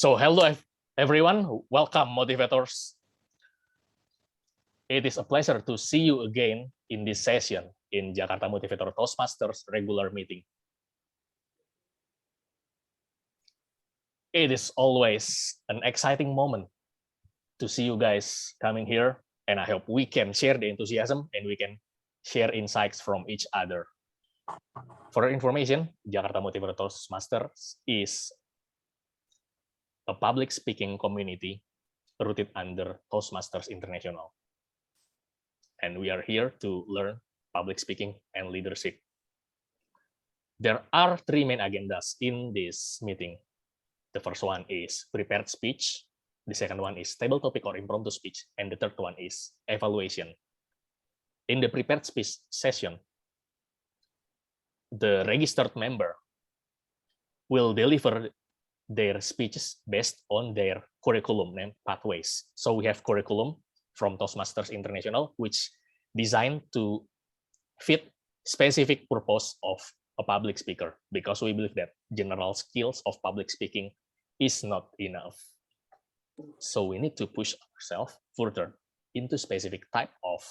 So hello everyone, welcome motivators. It is a pleasure to see you again in this session in Jakarta Motivator Toastmasters regular meeting. It is always an exciting moment to see you guys coming here, and I hope we can share the enthusiasm and we can share insights from each other. For your information, Jakarta Motivator Toastmasters is a public speaking community rooted under Toastmasters International. And we are here to learn public speaking and leadership. There are three main agendas in this meeting. The first one is prepared speech. The second one is table topic or impromptu speech. And the third one is evaluation. In the prepared speech session, the registered member will deliver their speeches based on their curriculum named pathways. So we have curriculum from Toastmasters International, which designed to fit specific purpose of a public speaker, because we believe that general skills of public speaking is not enough. So we need to push ourselves further into specific type of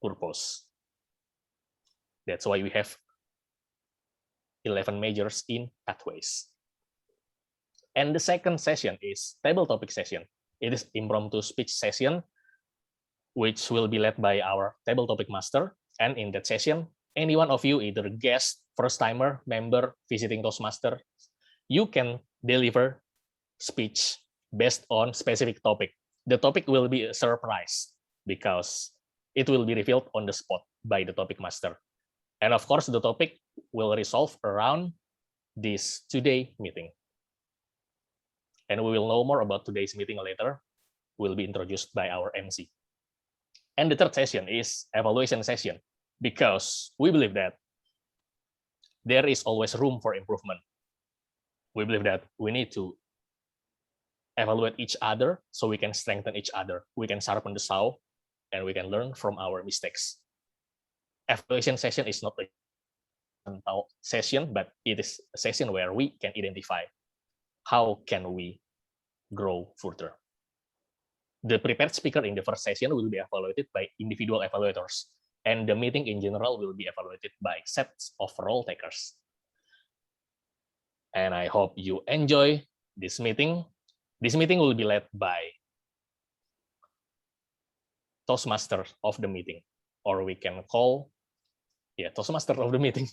purpose. That's why we have 11 majors in pathways. And the second session is table topic session. It is impromptu speech session, which will be led by our table topic master. And in that session, any one of you, either guest, first timer, member, visiting Toastmaster, you can deliver speech based on specific topic. The topic will be a surprise because it will be revealed on the spot by the topic master. And of course, the topic will resolve around this today meeting. And we will know more about today's meeting later. Will be introduced by our MC. And the third session is evaluation session, because we believe that there is always room for improvement. We believe that we need to evaluate each other so we can strengthen each other. We can sharpen the saw and we can learn from our mistakes. Evaluation session is not a session, but it is a session where we can identify how can we grow further. The prepared speaker in the first session will be evaluated by individual evaluators, and the meeting in general will be evaluated by sets of role takers. And I hope you enjoy this meeting. This meeting will be led by Toastmaster of the meeting, or we can call, Toastmaster of the meeting.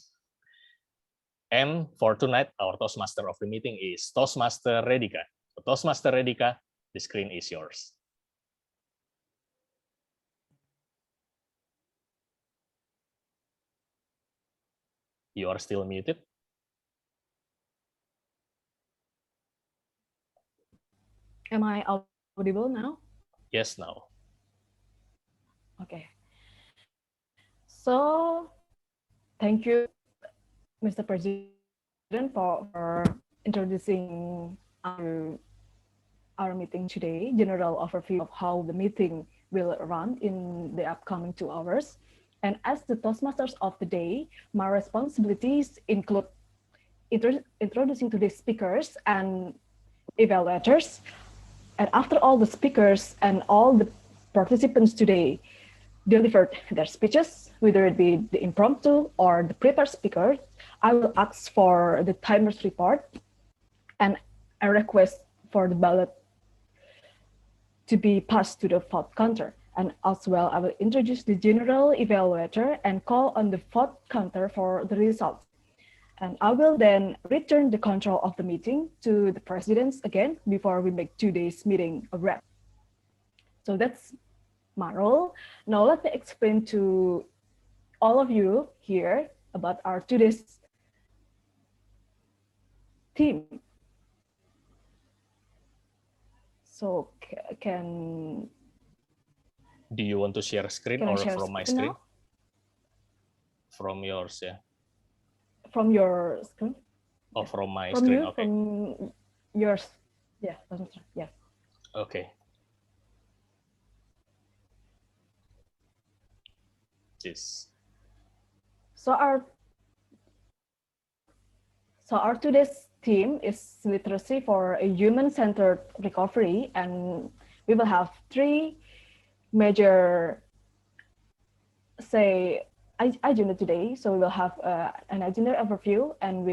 And for tonight, our Toastmaster of the meeting is Toastmaster Redika. Toastmaster Redika, the screen is yours. You are still muted. Am I audible now? Yes, now. Okay. So, thank you, Mr. President, for introducing our meeting today, general overview of how the meeting will run in the upcoming 2 hours. And as the Toastmasters of the day, my responsibilities include introducing today's speakers and evaluators. And after all the speakers and all the participants today delivered their speeches, whether it be the impromptu or the prepared speaker, I will ask for the timer's report and a request for the ballot to be passed to the vote counter. And as well, I will introduce the general evaluator and call on the vote counter for the results. And I will then return the control of the meeting to the presidents again before we make today's meeting a wrap. So that's my role. Now let me explain to all of you here about our today's theme. So do you want to share screen or from my screen? Now? From yours, yeah. From your screen? Oh, from my from screen, you, okay. From yours, yeah, yes. Okay. Yes. So So our today's theme is literacy for a human-centered recovery, and we will have three major, say, agenda today. So we will have an agenda overview, and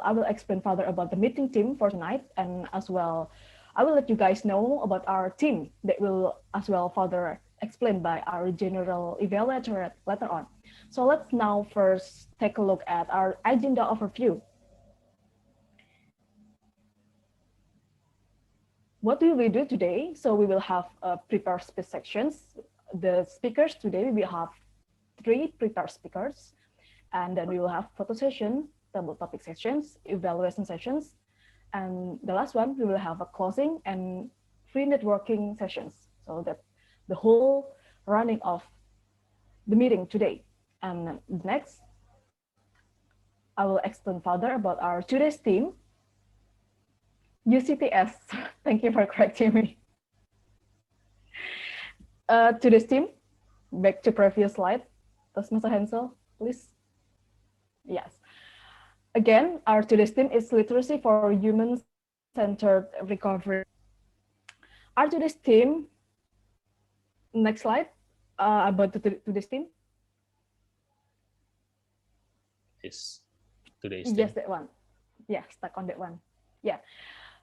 I will explain further about the meeting theme for tonight, and as well, I will let you guys know about our team that will as well further explained by our general evaluator later on. So let's now first take a look at our agenda overview. What will we do today? So we will have prepared speech sections. The speakers today, we will have 3 prepared speakers, and then we will have photo session, table topic sessions, evaluation sessions, and the last one, we will have a closing and free networking sessions. So that the whole running of the meeting today. And next, I will explain further about our today's theme, UCTS. Thank you for correcting me. Today's theme, back to previous slide. Mr. Hansel, please. Yes. Again, our today's theme is literacy for human-centered recovery. Our today's theme, next slide, about today's theme. Yes, today's theme. Yes, that one. Yeah, stuck on that one. Yeah.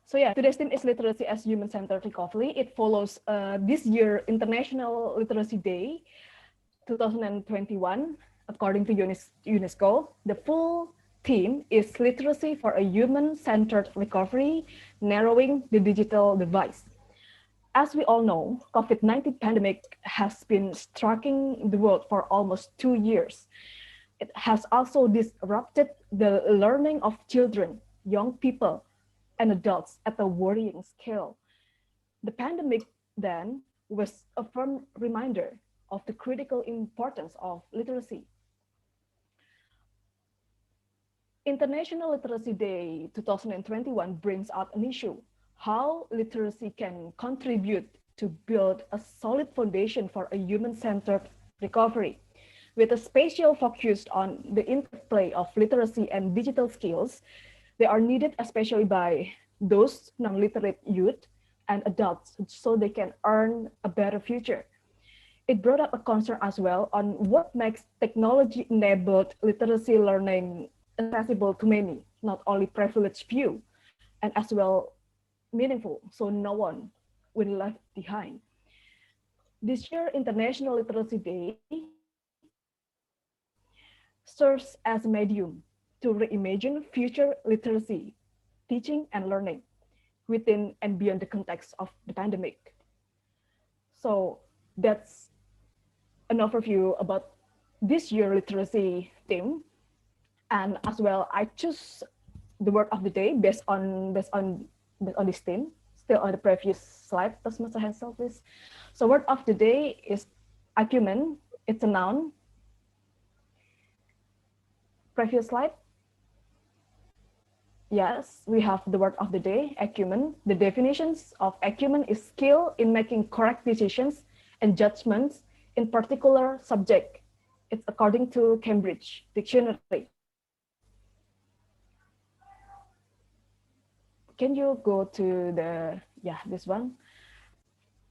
So yeah, today's theme is literacy as human-centered recovery. It follows this year International Literacy Day, 2021, according to UNESCO. The full theme is literacy for a human-centered recovery, narrowing the digital divide. As we all know, COVID-19 pandemic has been striking the world for almost 2 years. It has also disrupted the learning of children, young people, and adults at a worrying scale. The pandemic then was a firm reminder of the critical importance of literacy. International Literacy Day 2021 brings out an issue: how literacy can contribute to build a solid foundation for a human-centered recovery. With a special focus on the interplay of literacy and digital skills, they are needed especially by those non-literate youth and adults so they can earn a better future. It brought up a concern as well on what makes technology-enabled literacy learning accessible to many, not only privileged few, and as well meaningful, so no one will be left behind. This year, International Literacy Day serves as a medium to reimagine future literacy, teaching and learning within and beyond the context of the pandemic. So that's an overview about this year literacy theme. And as well, I choose the word of the day based on this theme, still on the previous slide. Does Mr. Hansel, please? So word of the day is acumen. It's a noun. Previous slide. Yes, we have the word of the day, acumen. The definitions of acumen is skill in making correct decisions and judgments in particular subject. It's according to Cambridge Dictionary. Can you go to this one?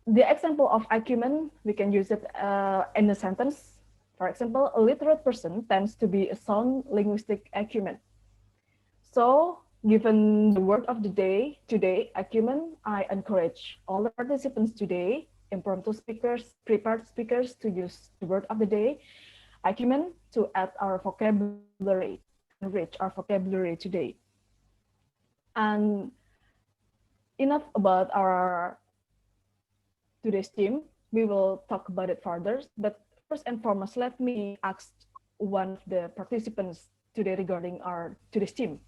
The example of acumen, we can use it in a sentence. For example, a literate person tends to be a sound linguistic acumen. So, given the word of the day today, acumen, I encourage all the participants today, impromptu speakers, prepared speakers, to use the word of the day, acumen, to add our vocabulary, enrich our vocabulary today. And enough about our today's theme. We will talk about it further. But first and foremost, let me ask one of the participants today regarding our today's theme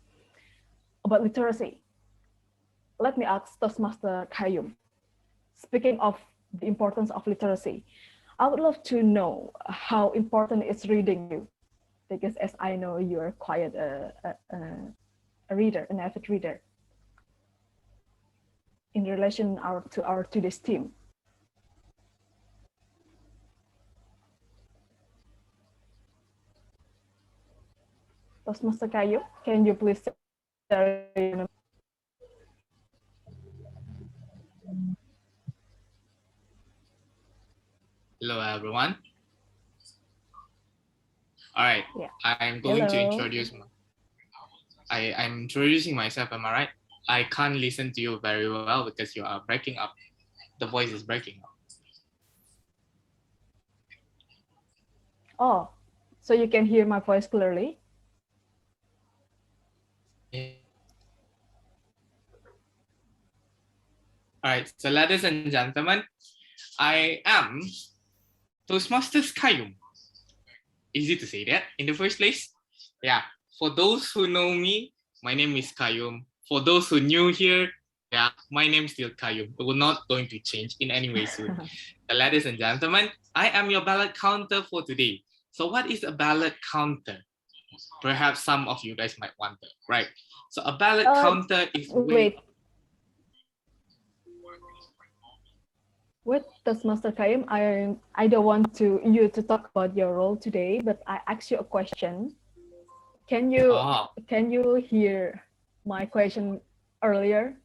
about literacy. Let me ask Toastmaster Qaiyum. Speaking of the importance of literacy, I would love to know how important is reading you, because as I know you're quite a reader, an avid reader, in relation to our today's theme. Toastmaster Qaiyum, can you please Hello, everyone. All right, Yeah. I'm going to Hello. introduce. I'm introducing myself. Am I right? I can't listen to you very well because you are breaking up. The voice is breaking up. Oh, so you can hear my voice clearly? All right, so ladies and gentlemen, I am Toastmasters Qaiyum. Easy to say that in the first place. Yeah, for those who know me, my name is Qaiyum. For those who new here, yeah, my name is still Qaiyum. It will not going to change in any way soon. Ladies and gentlemen, I am your ballot counter for today. So what is a ballot counter? Perhaps some of you guys might wonder, right? So a ballot counter is Wait, Toastmaster Qaiyum, I don't want you to talk about your role today, but I asked you a question. Can you hear my question earlier?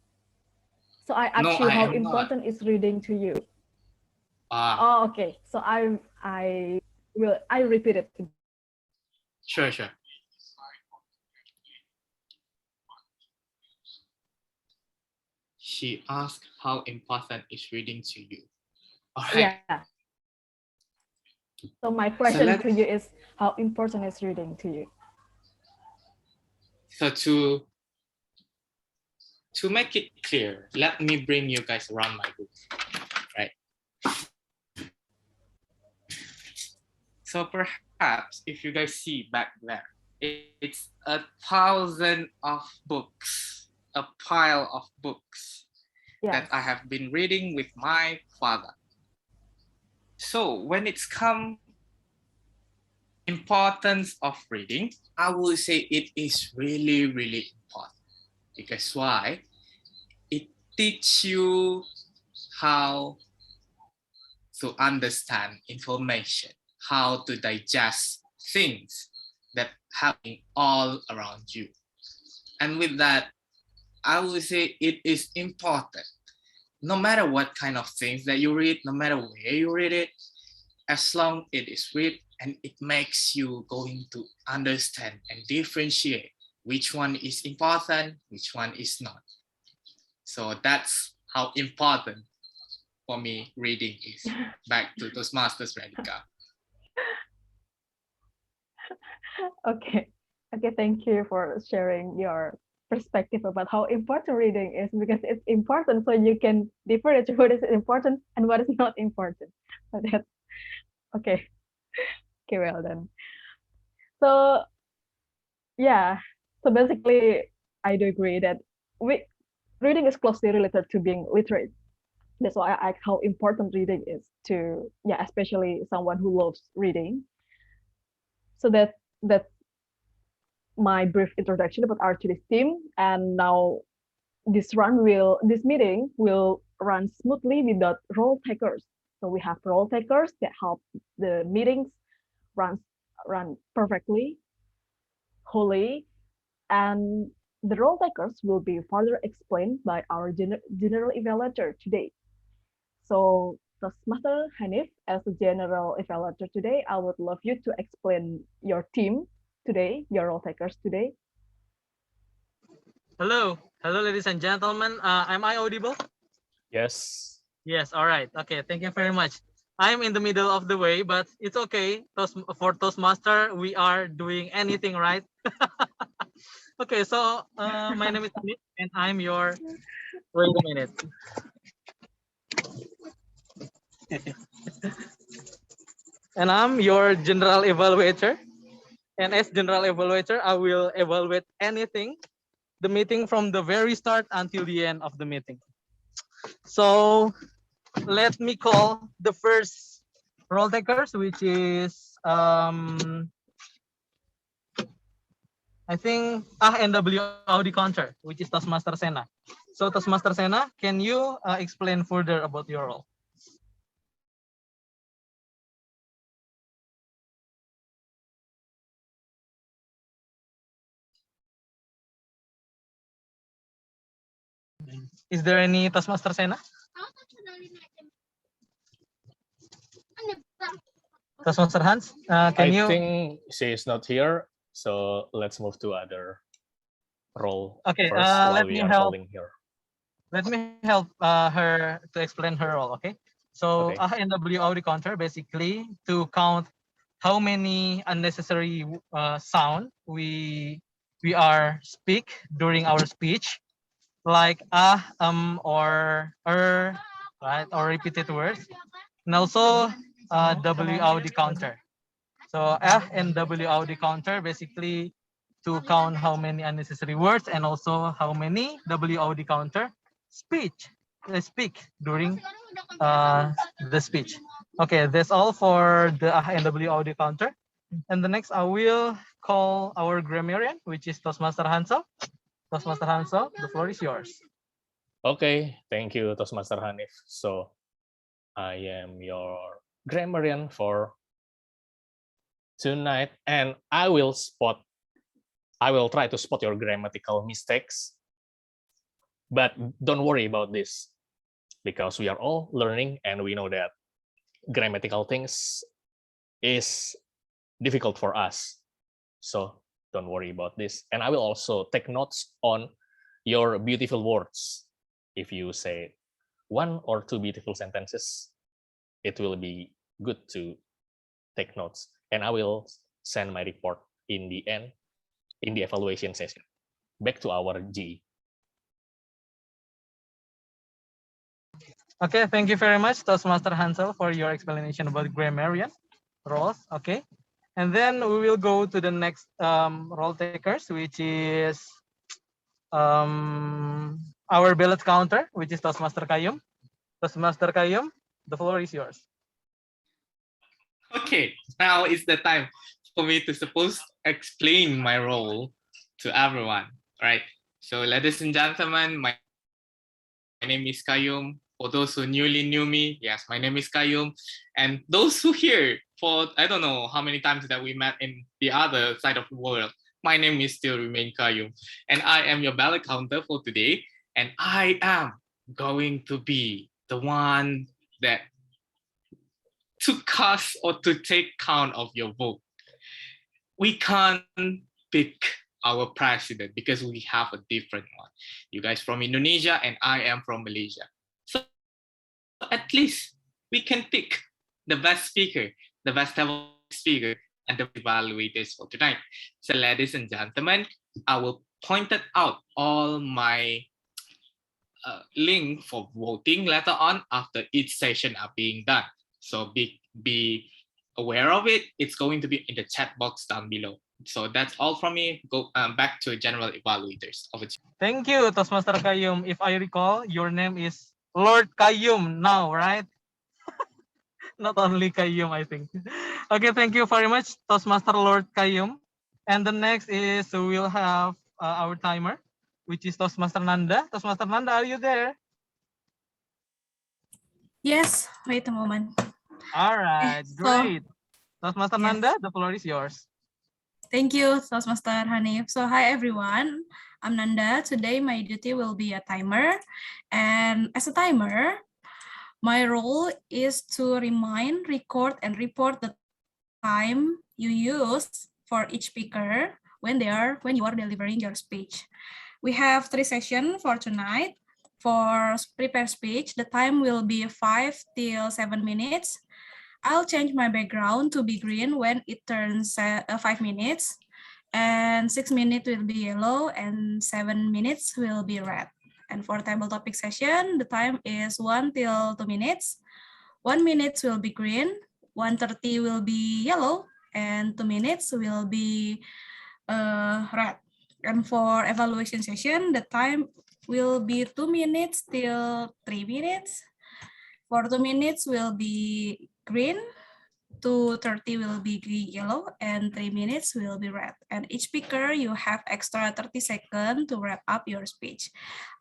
So I asked you how important is reading to you. Oh, okay. So I repeat it. Sure. She asked how important is reading to you. All right. Yeah. So my question to you is, how important is reading to you? So to make it clear, let me bring you guys around my book, right? So perhaps if you guys see back there, it's 1,000 of books, a pile of books that I have been reading with my father. So when it's come importance of reading, I will say it is really, really important. Because why? It teaches you how to understand information, how to digest things that happen all around you. And with that, I would say it is important. No matter what kind of things that you read, no matter where you read it, as long it is read and it makes you going to understand and differentiate which one is important, which one is not. So that's how important for me reading is. Back to Toastmasters, Redika. Okay, thank you for sharing your perspective about how important reading is, because it's important so you can differentiate what is important and what is not important. So that's okay. Okay, well done. So yeah, so basically I do agree that reading is closely related to being literate. That's why I ask how important reading is to, especially someone who loves reading. So that's my brief introduction about our today's team. And now this meeting will run smoothly without role takers. So we have role takers that help the meetings run perfectly, wholly, and the role takers will be further explained by our general evaluator today. So Toastmaster Hanif, as a general evaluator today, I would love you to explain your team today, your role takers today. Hello, ladies and gentlemen. Am I audible? Yes. Yes. All right. Okay. Thank you very much. I'm in the middle of the way, but it's okay. For Toastmaster, we are doing anything right. Okay. So my name is Hanif, and I'm your. Wait a minute. And I'm your general evaluator. And as general evaluator, I will evaluate anything, the meeting from the very start until the end of the meeting. So let me call the first role takers, which is I think Ah-WOD counter, which is Toastmaster Sena. So Toastmaster Sena, can you explain further about your role? Is there any Toastmaster Sena? Toastmaster Hans, can I you? think she is not here, so let's move to other role Okay, first while let we me are help. holding here. Let me help her to explain her role. Okay, so Okay. and WOD counter basically to count how many unnecessary sound we are speak during our speech, like or right, or repeated words, and also WOD counter. So and WOD counter basically to count how many unnecessary words and also how many WOD counter speak during the speech. Okay, that's all for the and WOD counter. And the next I will call our grammarian, which is Toastmaster Hansel. Toastmaster Hansel, the floor is yours. Okay, thank you, Toastmaster Hanif. So I am your grammarian for tonight, and I will try to spot your grammatical mistakes. But don't worry about this, because we are all learning and we know that grammatical things is difficult for us. So don't worry about this. And I will also take notes on your beautiful words. If you say 1 or 2 beautiful sentences, it will be good to take notes. And I will send my report in the end, in the evaluation session. Back to our GE. Okay, thank you very much, Toastmaster Hansel, for your explanation about grammarian roles. Okay, and then we will go to the next role takers, which is our ballot counter, which is Toastmaster Qaiyum. Toastmaster Qaiyum, the floor is yours. Okay, now is the time for me to explain my role to everyone, right? So ladies and gentlemen, my name is Qaiyum. For those who newly knew me, yes, my name is Qaiyum. And those who here for, I don't know how many times that we met in the other side of the world, my name is still remain Qaiyum. And I am your ballot counter for today. And I am going to be the one that to cast or to take count of your vote. We can't pick our president because we have a different one. You guys from Indonesia and I am from Malaysia. So at least we can pick the best speaker, the best speaker, and the evaluators for tonight. So ladies and gentlemen, I will point out all my link for voting later on after each session are being done. So be aware of it. It's going to be in the chat box down below. So that's all from me. Go back to general evaluators. Over to you. Thank you, Toastmaster Qaiyum. If I recall, your name is Lord Qaiyum now, right? Not only Qaiyum, I think. Okay, thank you very much, Toastmaster Lord Qaiyum. And the next is we'll have our timer, which is Toastmaster Nanda. Toastmaster Nanda, are you there? Yes, wait a moment. All right, great. Toastmaster yes. Nanda, the floor is yours. Thank you, Toastmaster Hanif. So hi everyone, I'm Nanda. Today my duty will be a timer. And as a timer, my role is to remind, record, and report the time you use for each speaker when you are delivering your speech. We have 3 sessions for tonight. For prepare speech, the time will be 5 till 7 minutes. I'll change my background to be green when it turns 5 minutes, and 6 minutes will be yellow, and 7 minutes will be red. And for table topic session, the time is 1 till 2 minutes. 1 minute will be green, 1:30 will be yellow, and 2 minutes will be red. And for evaluation session, the time will be 2 minutes till 3 minutes. For 2 minutes will be green, 2:30 will be yellow, and 3 minutes will be red. And each speaker, you have extra 30 seconds to wrap up your speech.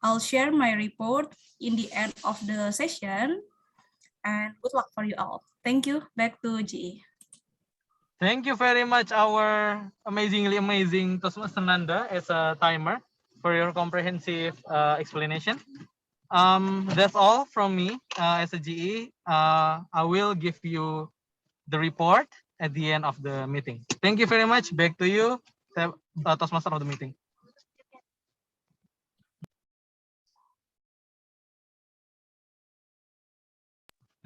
I'll share my report in the end of the session, and good luck for you all. Thank you. Back to GE. Thank you very much, our amazingly amazing Toastmaster Nanda as a timer for your comprehensive explanation. That's all from me as a GE. I will give you the report at the end of the meeting. Thank you very much. Back to you, Toastmaster of the meeting.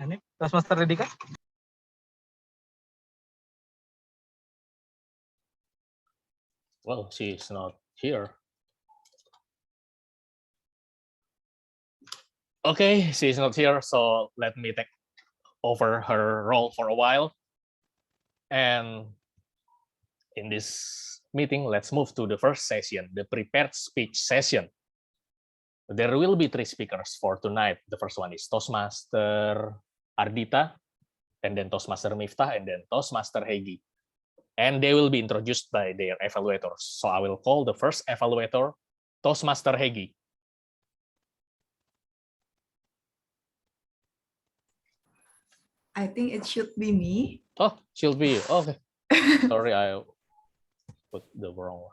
Hanif, Toastmaster Redika. Well, she's not here. Okay, she's not here, so let me take over her role for a while. And in this meeting, let's move to the first session, the prepared speech session. There will be 3 speakers for tonight. The first one is Toastmaster Ardita, and then Toastmaster Miftah, and then Toastmaster Heggi. And they will be introduced by their evaluators. So I will call the first evaluator, Toastmaster Heggi. I think it should be me. Oh, she'll be. Okay. Sorry, I put the wrong one.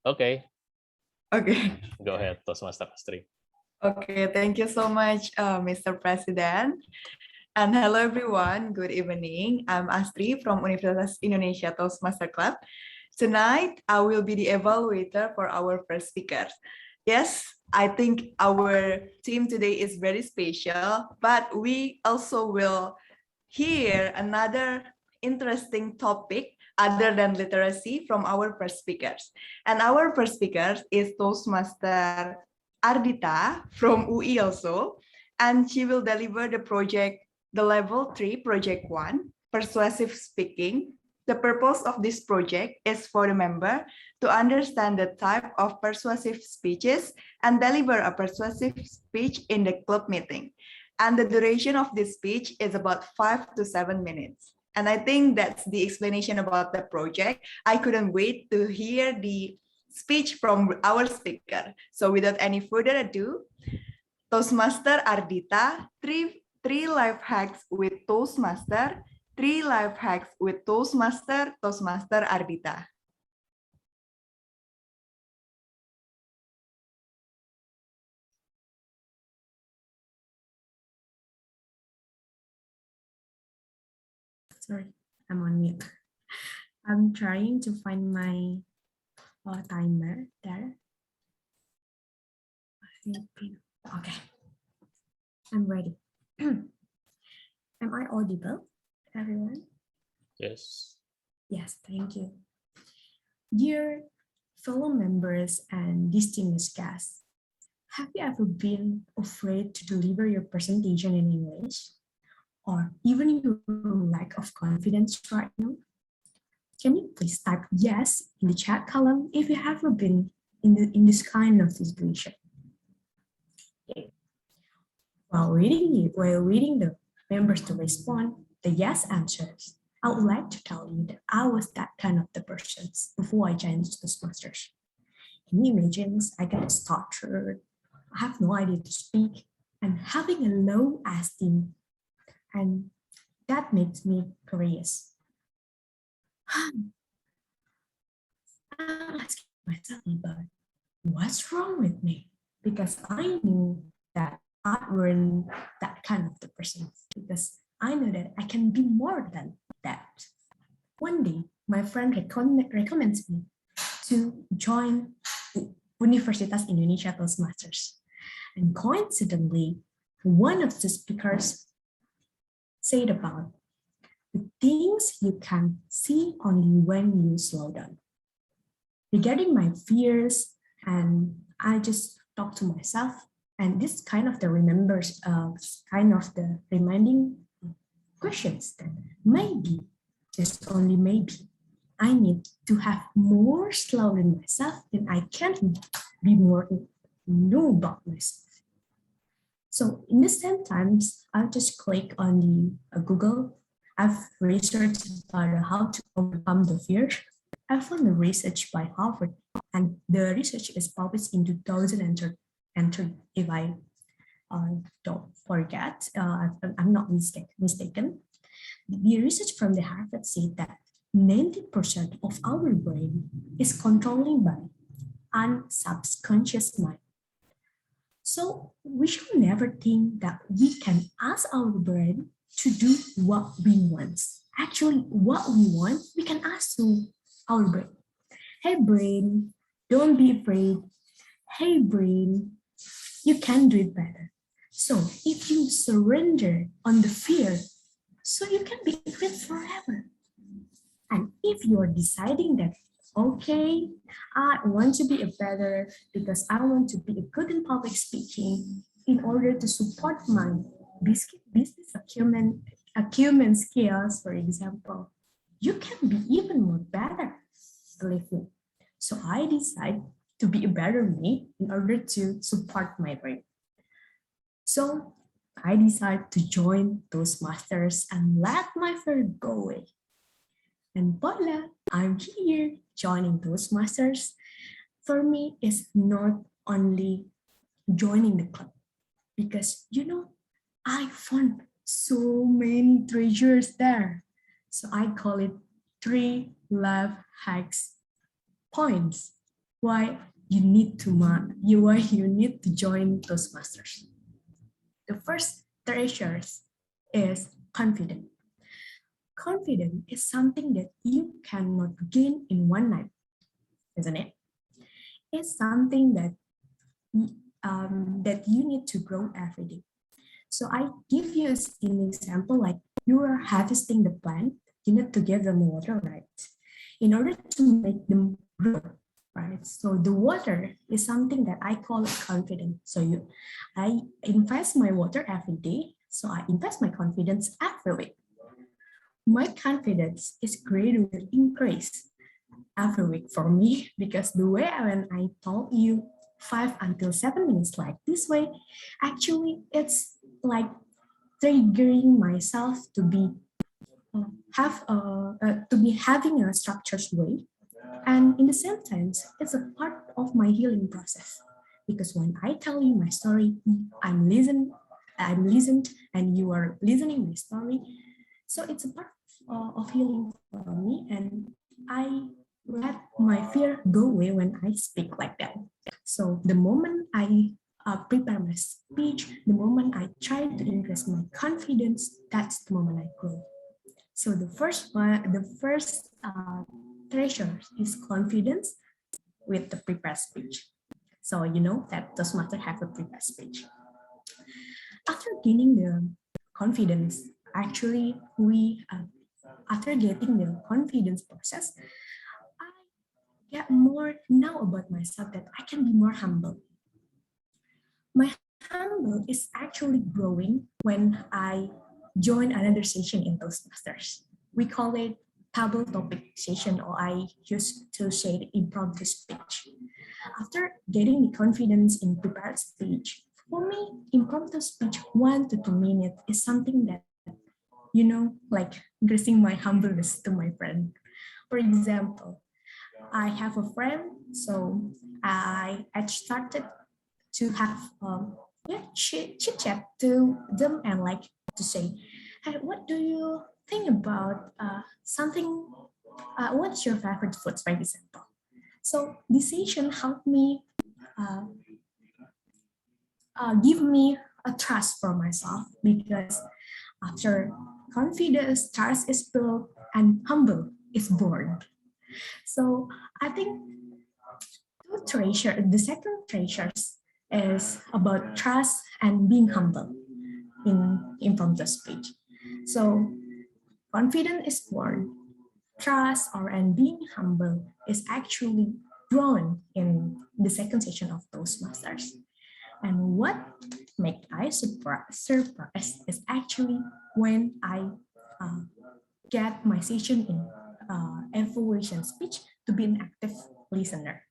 Okay. Okay. Go ahead, Toastmaster Astri. Okay, thank you so much, Mr. President. And hello, everyone. Good evening. I'm Astri from Universitas Indonesia Toastmaster Club. Tonight, I will be the evaluator for our first speakers. Yes, I think our team today is very special, but we also will hear another interesting topic other than literacy from our first speakers. And our first speaker is Toastmaster Ardita from UI also, and she will deliver the project, the level 3 project 1, persuasive speaking. The purpose of this project is for the member to understand the type of persuasive speeches and deliver a persuasive speech in the club meeting. And the duration of this speech is about 5 to 7 minutes. And I think that's the explanation about the project. I couldn't wait to hear the speech from our speaker. So without any further ado, Toastmaster Ardita, three life hacks with Toastmaster, 3 life hacks with Toastmaster Ardita. Sorry, I'm on mute. I'm trying to find my timer there. Okay, I'm ready. Am I audible, everyone? Yes. Yes, thank you. Dear fellow members and distinguished guests, have you ever been afraid to deliver your presentation in English? Or even your lack of confidence right now? Can you please type yes in the chat column if you have ever been in this kind of situation? Okay. While reading the members to respond, the yes answers, I would like to tell you that I was that kind of the person before I changed Toastmasters. Can you imagine I get stuttered, I have no idea to speak, and having a low esteem, and that makes me curious. I'm asking myself about what's wrong with me, because I knew that I weren't that kind of the person, because I know that I can be more than that. One day, my friend recommends me to join Universitas Indonesia Toastmasters, and coincidentally, one of the speakers said about the things you can see only when you slow down. Regarding my fears, and I just talk to myself, and this kind of the reminding questions that maybe, just only maybe, I need to have more slow in myself, and I can be more know about myself. So in the same times, I'll just click on the Google. I've researched about how to overcome the fear. I found the research by Harvard, and the research is published in 2003. If I don't forget, I'm not mistaken. The research from the Harvard said that 90% of our brain is controlled by unsubconscious mind. So we should never think that we can ask our brain to do what we want. Actually, what we want, we can ask to our brain. Hey brain, don't be afraid. Hey brain, you can do it better. So if you surrender on the fear, so you can be afraid forever. And if you are deciding that, okay, I want to be a better because I want to be a good in public speaking in order to support my business acumen skills, for example, you can be even more better, believe me. So I decide to be a better me in order to support my dream. So I decide to join Toastmasters and let my fear go away. And voila, I'm here joining Toastmasters. For me, it's not only joining the club because, I found so many treasures there. So I call it 3 life hacks points why you need to join Toastmasters. The first treasure is confidence. Confidence is something that you cannot gain in one night, isn't it? It's something that that you need to grow every day. So I give you an example, like you are harvesting the plant, you need to give them water, right? In order to make them grow, right? So the water is something that I call confidence. So I invest my water every day. So I invest my confidence every week. My confidence is gradually increased every week for me because the way when I told you 5 until 7 minutes like this way, actually it's like triggering myself to be having a structured way, and in the same time it's a part of my healing process because when I tell you my story, I'm listened and you are listening my story, so it's a part of healing for me, and I let my fear go away when I speak like that. So the moment I prepare my speech, the moment I try to increase my confidence, that's the moment I grow. So the first treasure is confidence with the prepared speech. So you know that Toastmasters have a prepared speech. After gaining the confidence, actually after getting the confidence process, I get more know about myself that I can be more humble. My humble is actually growing when I join another session in Toastmasters. We call it table topic session, or I used to say the impromptu speech. After getting the confidence in prepared speech, for me, impromptu speech 1 to 2 minutes is something that, like increasing my humbleness to my friend. For example, I have a friend, so I started to have chit chat to them and like to say, hey, what do you think about something? What's your favorite food, for example? So this session helped me give me a trust for myself because after confidence, trust is built and humble is born. So I think the second treasure is about trust and being humble in impromptu speech. So confidence is born, trust and being humble is actually grown in the second session of Toastmasters. And what made I surprised is actually when I get my session in evaluation speech to be an active listener.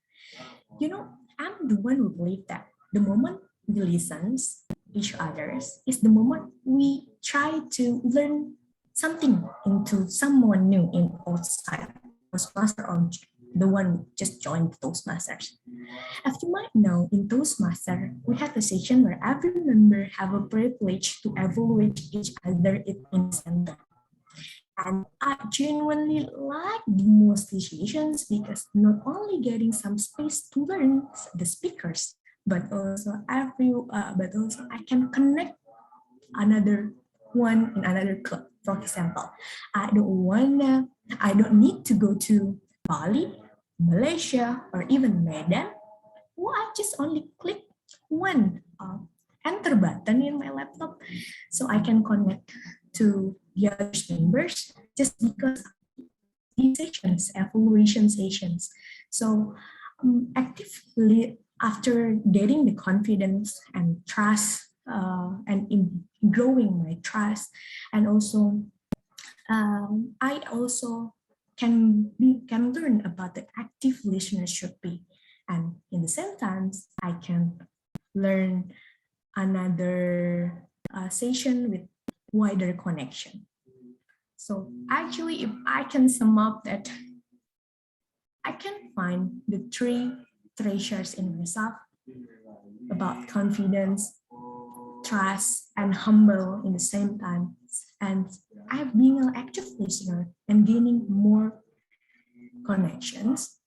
I'm the one who believe that the moment we listen each others is the moment we try to learn something into someone new in outside Toastmaster or the one who just joined Toastmasters. As you might know, in Toastmaster, we have a session where every member have a privilege to evaluate each other in the center. And I genuinely like the most sessions because not only getting some space to learn the speakers, but also I can connect another one in another club. For example, I don't need to go to Bali, Malaysia, or even Medan. Well, I just only click one enter button in my laptop, so I can connect to the other members just because these sessions, evaluation sessions. So actively after getting the confidence and trust and in growing my trust, and also I also can learn about the active listenership, and in the same time I can learn another session with wider connection. So actually, if I can sum up that, I can find the three treasures in myself about confidence, trust, and humble in the same time. And I've been an active listener and gaining more connections.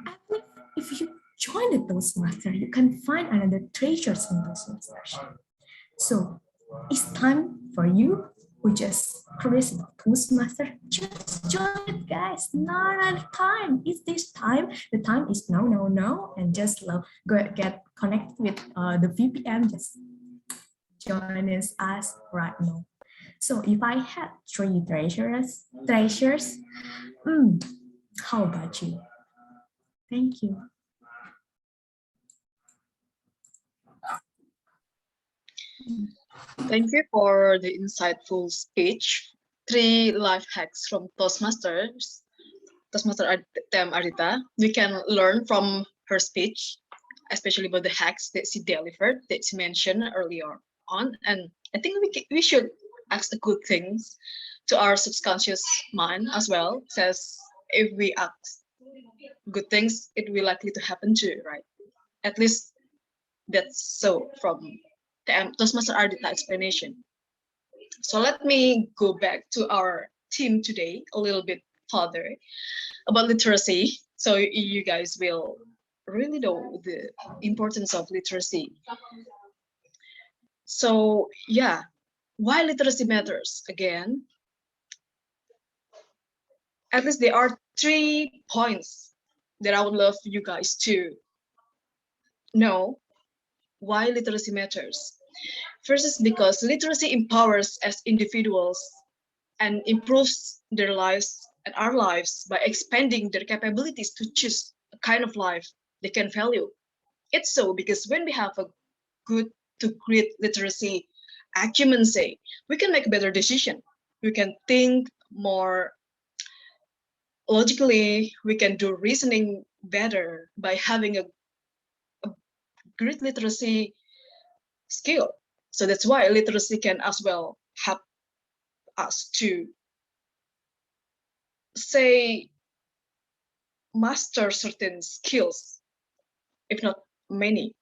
I believe if you join the Toastmaster, you can find another treasures in Toastmasters. So it's time for you who just curious about Toastmaster, just join it, guys. Not another time. It's this time. The time is now, and just get connected with the VPN. Just join us right now. So if I had three treasures, how about you? Thank you. Thank you for the insightful speech. 3 life hacks from Toastmaster Ardita. We can learn from her speech, especially about the hacks that she delivered, that she mentioned earlier on. And I think we should ask the good things to our subconscious mind as well. Says if we ask good things, it will likely to happen too, right? At least that's so from Toastmaster Ardita explanation. So let me go back to our theme today a little bit further about literacy. So you guys will really know the importance of literacy. So yeah, why literacy matters again? At least there are 3 points that I would love you guys to know why literacy matters. First is because literacy empowers as individuals and improves their lives and our lives by expanding their capabilities to choose a kind of life they can value. It's so because when we have a good to great literacy acumen, say, we can make a better decision. We can think more logically, we can do reasoning better by having a great literacy skill. So that's why literacy can as well help us to say master certain skills, if not many.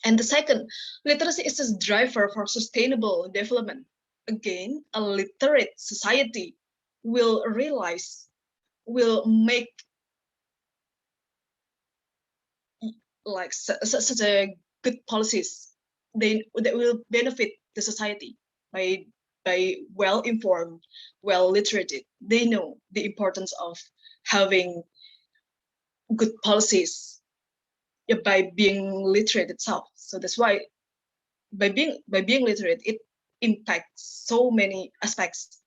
And the second, literacy is a driver for sustainable development. Again, a literate society will make like such a good policies that will benefit the society by well-informed, well-literated. They know the importance of having good policies by being literate itself. So that's why by being literate, it impacts so many aspects.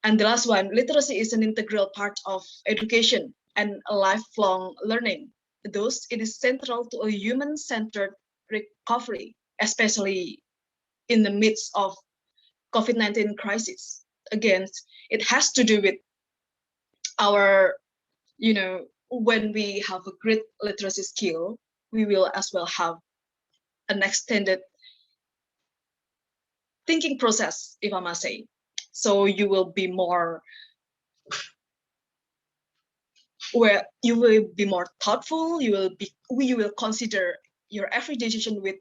And the last one, literacy is an integral part of education and a lifelong learning. Thus, it is central to a human-centered recovery, especially in the midst of COVID-19 crisis. Again, it has to do with our, when we have a great literacy skill, we will as well have an extended thinking process, if I must say. So you will be more, where you will be more thoughtful. You will consider your every decision with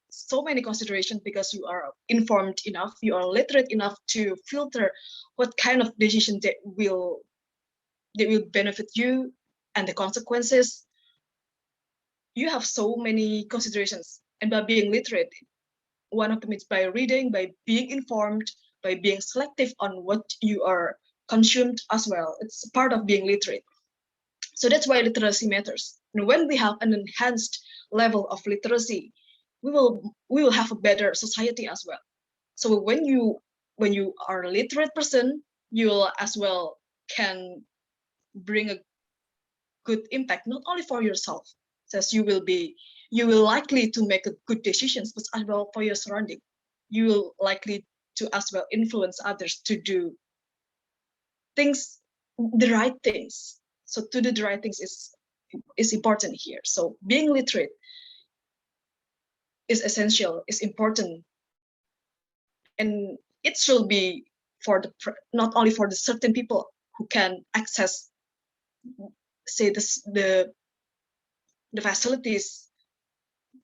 so many considerations because you are informed enough, you are literate enough to filter what kind of decision that will benefit you and the consequences. you have so many considerations. And by being literate, one of them is by reading, by being informed, by being selective on what you are consumed as well. It's part of being literate. So that's why literacy matters. And when we have an enhanced level of literacy, we will have a better society as well. So when you are a literate person, you will as well can bring a good impact not only for yourself, as you will likely to make a good decisions, but as well for your surrounding. You will likely to as well influence others to do things, the right things. So to do the right things is important here. So being literate is essential, is important, and it should be for not only for the certain people who can access, say, the facilities,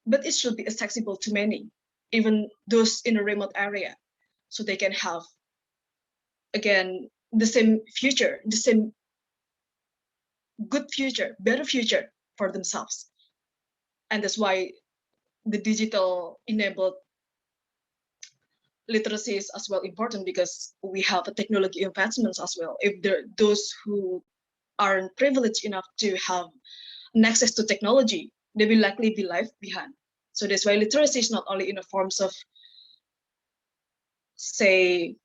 but it should be accessible to many, even those in a remote area, so they can have, again, the same future, the same good future, better future for themselves. And that's why the digital enabled literacy is as well important, because we have a technology advancements as well. If those who aren't privileged enough to have an access to technology, they will likely be left behind. So that's why literacy is not only in the forms of, say,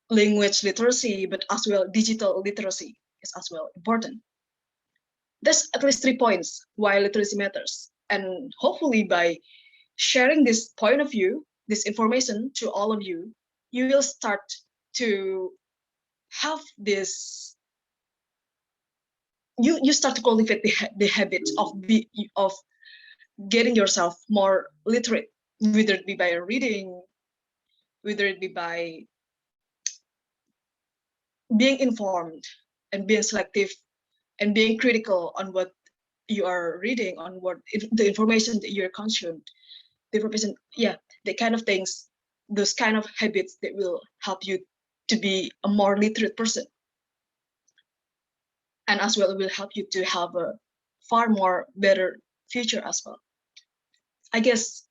language literacy, but as well digital literacy is as well important. There's at least 3 points why literacy matters. And hopefully by sharing this point of view, this information to all of you, you will start to have this, you start to cultivate the habit of getting yourself more literate, whether it be by reading, whether it be by being informed and being selective and being critical on what you are reading, on what the information that you're consumed, the information, the kind of things, those kind of habits that will help you to be a more literate person. And as well, it will help you to have a far more better future as well. I guess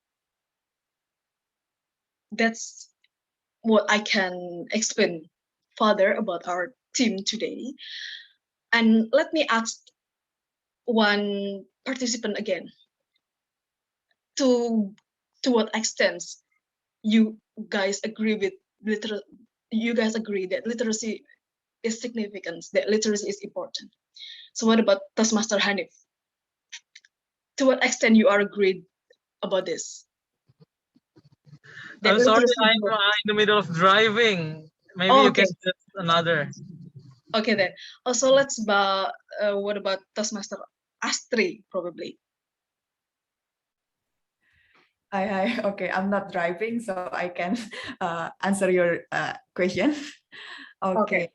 that's what I can explain further about our team today. And let me ask one participant again, to what extent you guys agree with you guys agree that literacy is significant, that literacy is important. So what about Toastmaster Hanif? To what extent you are agreed about this? I'm sorry, I'm in the middle of driving. Maybe you can just another. Okay then. Also, let's what about Toastmaster Astri, probably? Hi. Okay, I'm not driving, so I can answer your question. Okay.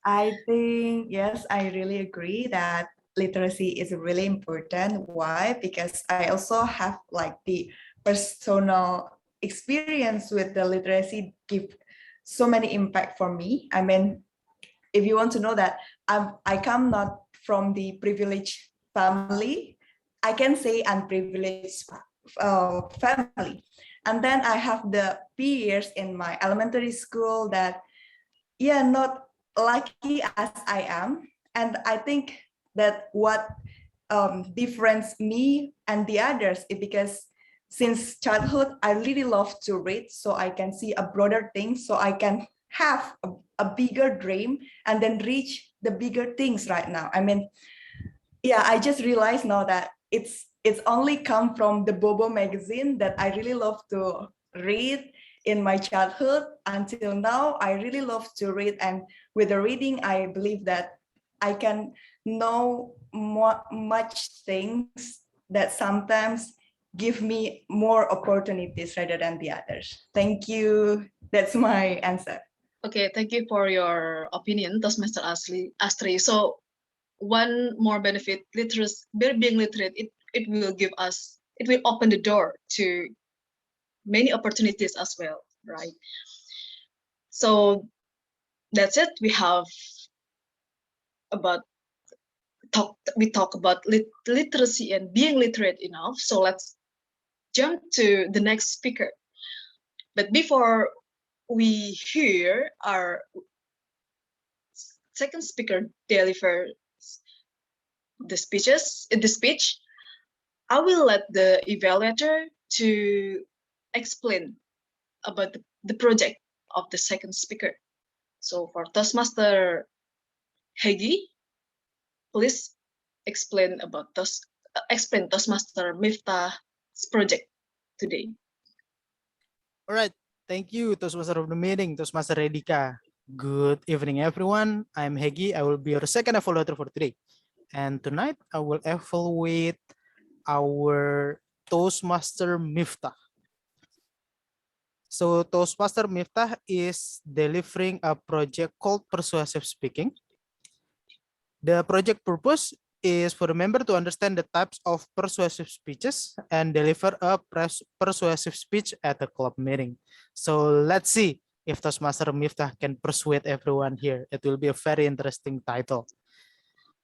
I think, yes, I really agree that literacy is really important. Why? Because I also have like the personal experience with the literacy give so many impact for me. I mean, if you want to know that I come not from the privileged family, I can say unprivileged family. And then I have the peers in my elementary school that, not lucky as I am. And I think that what differentiates me and the others is because since childhood, I really love to read, so I can see a broader thing, so I can have a bigger dream and then reach the bigger things right now. I mean, I just realized now that it's only come from the Bobo magazine that I really love to read in my childhood until now. I really love to read, and with the reading, I believe that I can know much things that sometimes give me more opportunities rather than the others. Thank you. That's my answer. Okay, thank you for your opinion, Toastmaster Astri. So one more benefit, being literate, it will open the door to many opportunities as well, right? So that's it. We have about we talk about literacy and being literate enough. So let's jump to the next speaker. But before we hear our second speaker deliver the speech, I will let the evaluator to explain about the project of the second speaker. So for Toastmaster Heggi, please explain about Toastmaster Miftah's project today. All right, thank you, Toastmaster of the meeting, Toastmaster Redika. Good evening, everyone. I'm Heggi. I will be your second evaluator for today. And tonight, I will evaluate our Toastmaster Miftah. So Toastmaster Miftah is delivering a project called Persuasive Speaking. The project purpose is for the member to understand the types of persuasive speeches and deliver a persuasive speech at a club meeting. So let's see if Toastmaster Miftah can persuade everyone here. It will be a very interesting title.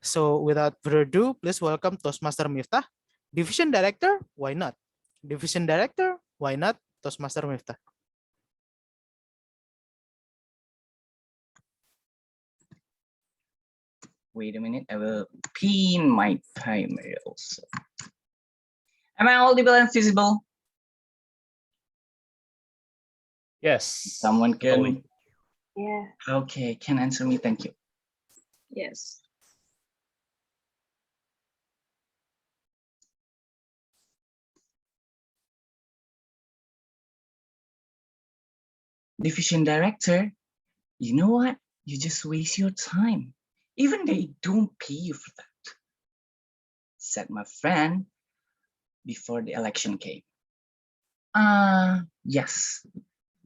So without further ado, please welcome Toastmaster Miftah. Division Director, why not? Division Director, why not? Toastmaster Miftah. Wait a minute, I will pin my timer also. Am I audible and visible? Yes. Someone can. Yeah. Okay, can answer me. Thank you. Yes. Division Director, you know what? You just waste your time. Even they don't pay you for that, said my friend before the election came. Yes,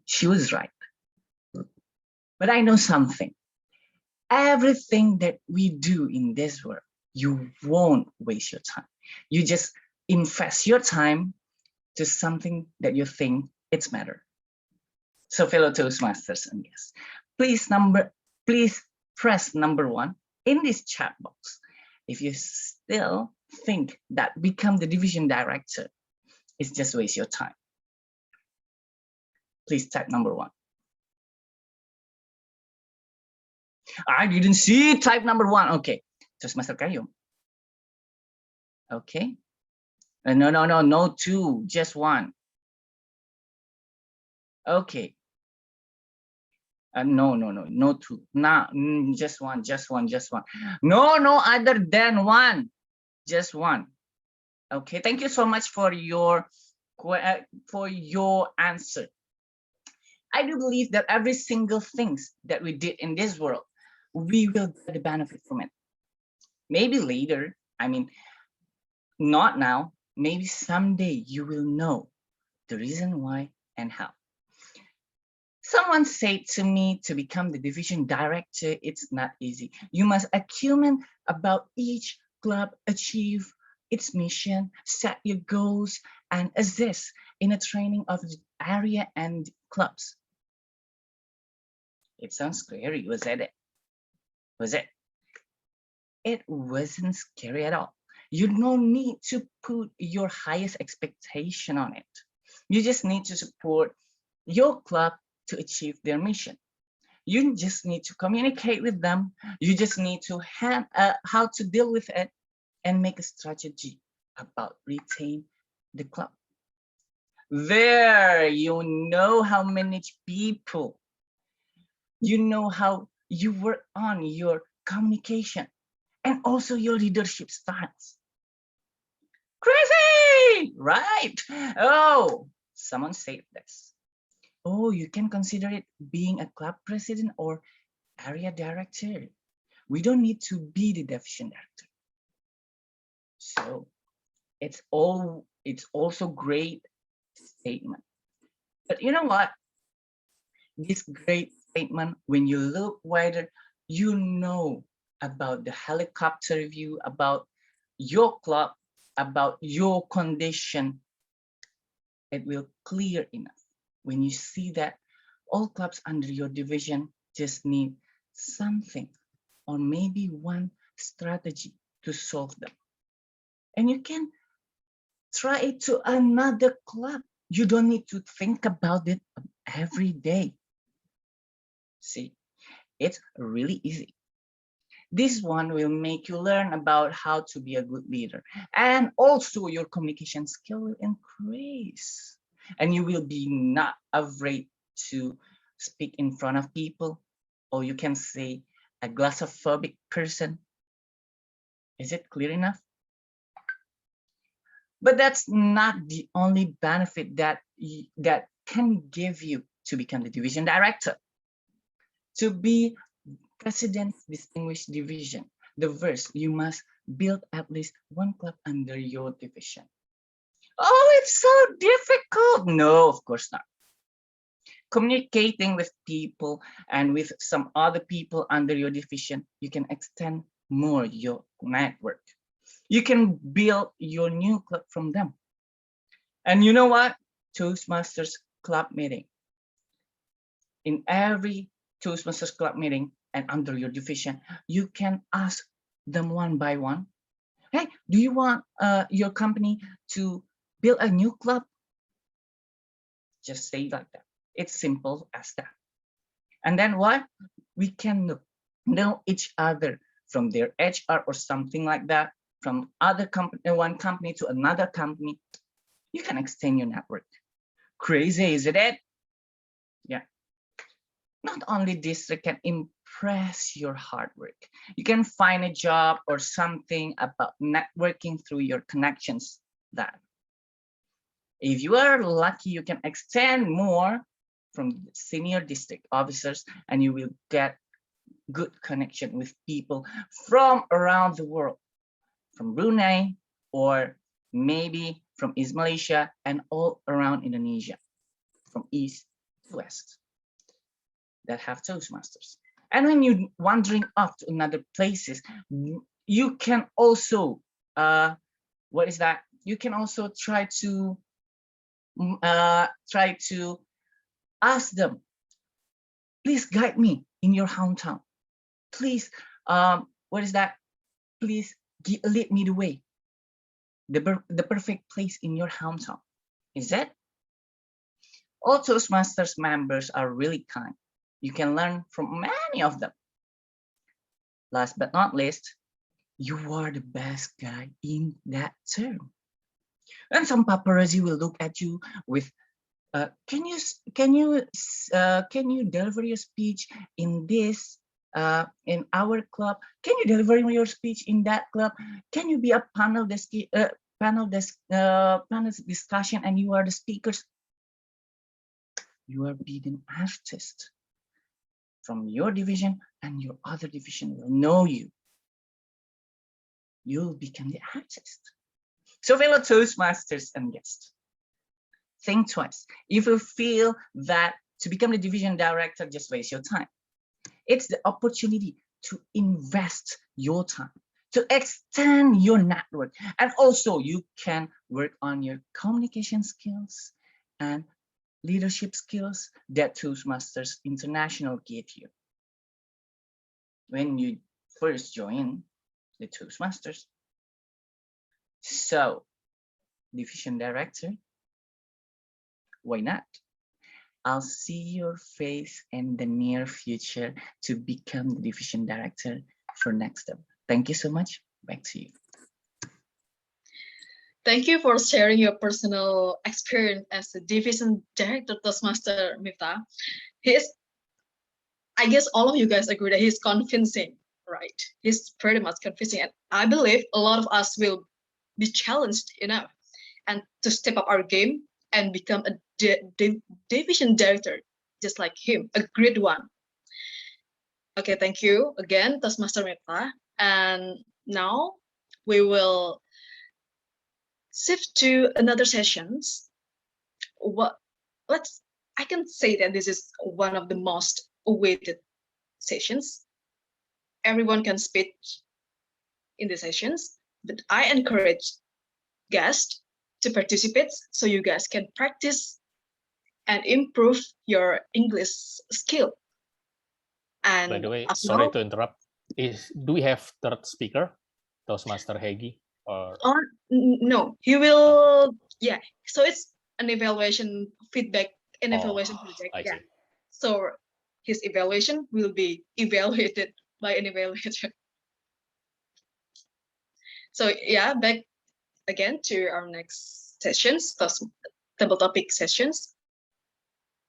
she was right. But I know something. Everything that we do in this world, you won't waste your time. You just invest your time to something that you think it's matter. So fellow Toastmasters and guests, please press number 1 in this chat box if you still think that become the division director is just waste your time. Please type number 1. I didn't see type number 1. Okay, Toastmaster Qaiyum. Okay. No 2, just 1. Okay. No 2. Nah, just one. No other than 1. Just 1. Okay, thank you so much for your answer. I do believe that every single things that we did in this world, we will get the benefit from it. Maybe later, I mean, not now, maybe someday you will know the reason why and how. Someone said to me, to become the division director, it's not easy. You must acumen about each club, achieve its mission, set your goals, and assist in a training of the area and clubs. It sounds scary, was it? Was it? It wasn't scary at all. You don't need to put your highest expectation on it. You just need to support your club to achieve their mission. You just need to communicate with them. You just need to how to deal with it and make a strategy about retain the club. There, you know how manage people. You know how you work on your communication and also your leadership styles. Crazy, right? Oh, someone said this. Oh, you can consider it being a club president or area director. We don't need to be the division director. So it's also great statement. But you know what? This great statement, when you look wider, you know about the helicopter view, about your club, about your condition. It will clear enough. When you see that all clubs under your division just need something or maybe one strategy to solve them. And you can try it to another club. You don't need to think about it every day. See, it's really easy. This one will make you learn about how to be a good leader. And also your communication skill will increase. And you will be not afraid to speak in front of people. Or you can say a glossophobic person. Is it clear enough? But that's not the only benefit that can give you to become the division director. To be president's distinguished division, the first, you must build at least one club under your division. Oh, it's so difficult. No, of course not. Communicating with people and with some other people under your division, you can extend more your network. You can build your new club from them. And you know what? Toastmasters club meeting. In every Toastmasters club meeting and under your division, you can ask them one by one, hey, do you want your company to build a new club? Just say like that. It's simple as that. And then what? We can know each other from their HR or something like that, from other company, one company to another company. You can extend your network. Crazy, isn't it? Yeah. Not only this, it can impress your hard work. You can find a job or something about networking through your connections. That if you are lucky, you can extend more from senior district officers, and you will get good connection with people from around the world, from Brunei or maybe from East Malaysia and all around Indonesia, from east to west, that have Toastmasters. And when you're wandering off to another places, you can also, you can also try to ask them, please guide me in your hometown. Please, please lead me the way. The perfect place in your hometown. Is it? All Toastmasters members are really kind. You can learn from many of them. Last but not least, you are the best guy in that term. And some paparazzi will look at you with, can you deliver your speech in this, in our club? Can you deliver your speech in that club? Can you be a panel discussion and you are the speakers? You are being an artist from your division, and your other division will know you. You'll become the artist. So fellow Toastmasters and guests, think twice. If you feel that to become the division director, just waste your time. It's the opportunity to invest your time, to extend your network. And also you can work on your communication skills and leadership skills that Toastmasters International give you. When you first join the Toastmasters. So, division director, why not? I'll see your face in the near future to become the division director for next step. Thank you so much. Back to you. Thank you for sharing your personal experience as a division director Toastmaster, Miftah. I guess all of you guys agree that he's convincing, right? He's pretty much convincing, and I believe a lot of us will be challenged enough and to step up our game and become a division director, just like him, a great one. Okay, thank you again, Toastmaster Miftah. And now we will shift to another sessions. I can say that this is one of the most awaited sessions. Everyone can speak in the sessions, but I encourage guests to participate so you guys can practice and improve your English skill. And by the way, sorry to interrupt. Do we have third speaker? Toastmaster Heggi? Or Or no, he will. Yeah. So it's an evaluation feedback, an evaluation project. I Yeah. see. So his evaluation will be evaluated by an evaluator. So yeah, back again to our next sessions, those table topic sessions.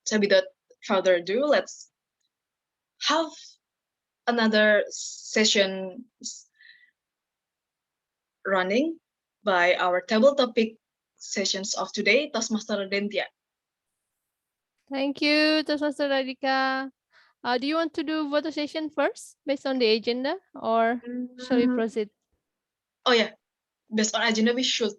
So without further ado, let's have another session running by our table topic sessions of today, Toastmaster Dentia. Thank you, Toastmaster Radhika. Do you want to do photo session first based on the agenda, or shall we proceed? Oh yeah, based on agenda, we should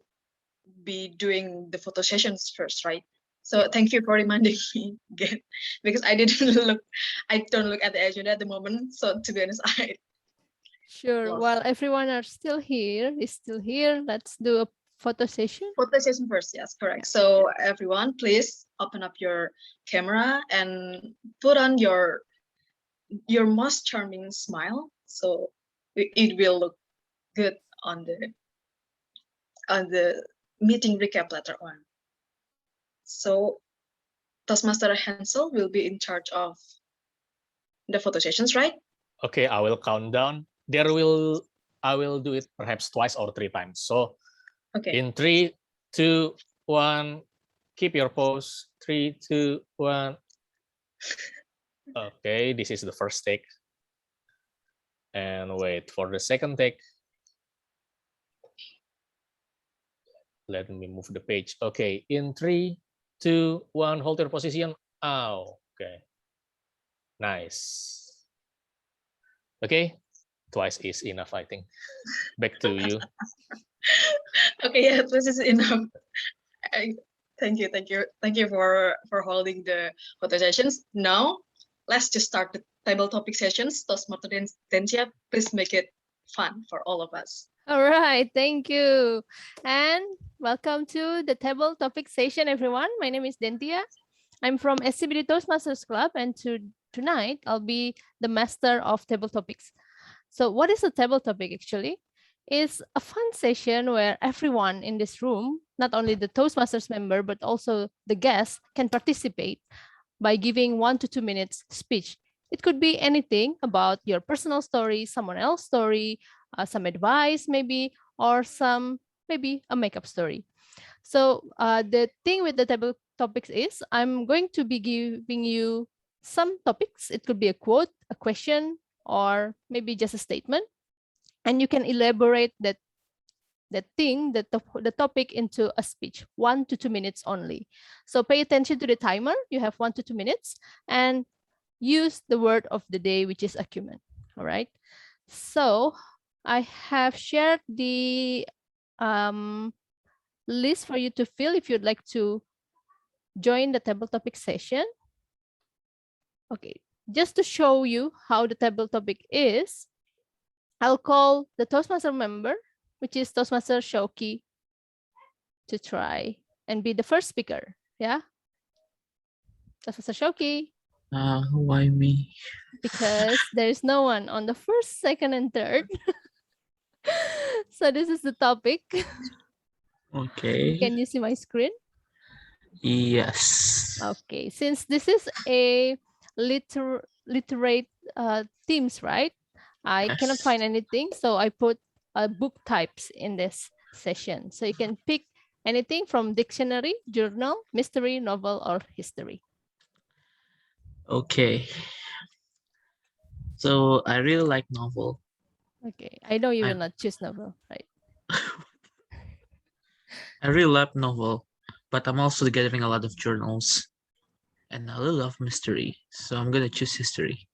be doing the photo sessions first, right? So Yeah. thank you for reminding me again, because I don't look at the agenda at the moment. So to be honest, Sure. lost. While everyone is still here, let's do a photo session. Photo session first, yes, correct. So everyone, please open up your camera and put on your most charming smile. So it will look good on the meeting recap later on. So Toastmaster Hansel will be in charge of the photo sessions, right? Okay, I will count down. I will do it perhaps twice or 3 times. So Okay. in 3, 2, 1, keep your pose. 3, 2, 1. Okay, this is the first take. And wait for the second take. Let me move the page. Okay, in 3, 2, 1, hold your position. Oh, okay. Nice. Okay, twice is enough, I think. Back to you. Okay, yeah, this is enough. Thank you for holding the photo sessions. Now, let's just start the table topic sessions. Toastmaster Dentia, please make it fun for all of us. All right, thank you. And welcome to the table topic session, everyone. My name is Dentia. I'm from SCBD Toastmasters Club, and tonight I'll be the master of table topics. So what is a table topic actually? It's a fun session where everyone in this room, not only the Toastmasters member, but also the guests can participate by giving 1 to 2 minutes speech. It could be anything about your personal story, someone else's story, some advice maybe, or maybe a makeup story. So the thing with the table topics is I'm going to be giving you some topics. It could be a quote, a question, or maybe just a statement. And you can elaborate the topic into a speech, 1 to 2 minutes only. So pay attention to the timer. You have 1 to 2 minutes and use the word of the day, which is acumen. All right. So I have shared the list for you to fill if you'd like to join the table topic session. Okay, just to show you how the table topic is, I'll call the Toastmaster member, which is Toastmaster Syauqi, to try and be the first speaker. Yeah? Toastmaster Syauqi. Why me? Because there is no one on the first, second, and third. So this is the topic. Okay. Can you see my screen? Yes. Okay, since this is a literate themes, right? I cannot find anything, so I put book types in this session. So you can pick anything from dictionary, journal, mystery, novel, or history. Okay. So I really like novel. Okay, I know you will not choose novel, right? I really love novel, but I'm also gathering a lot of journals. And I really love mystery, so I'm gonna choose history.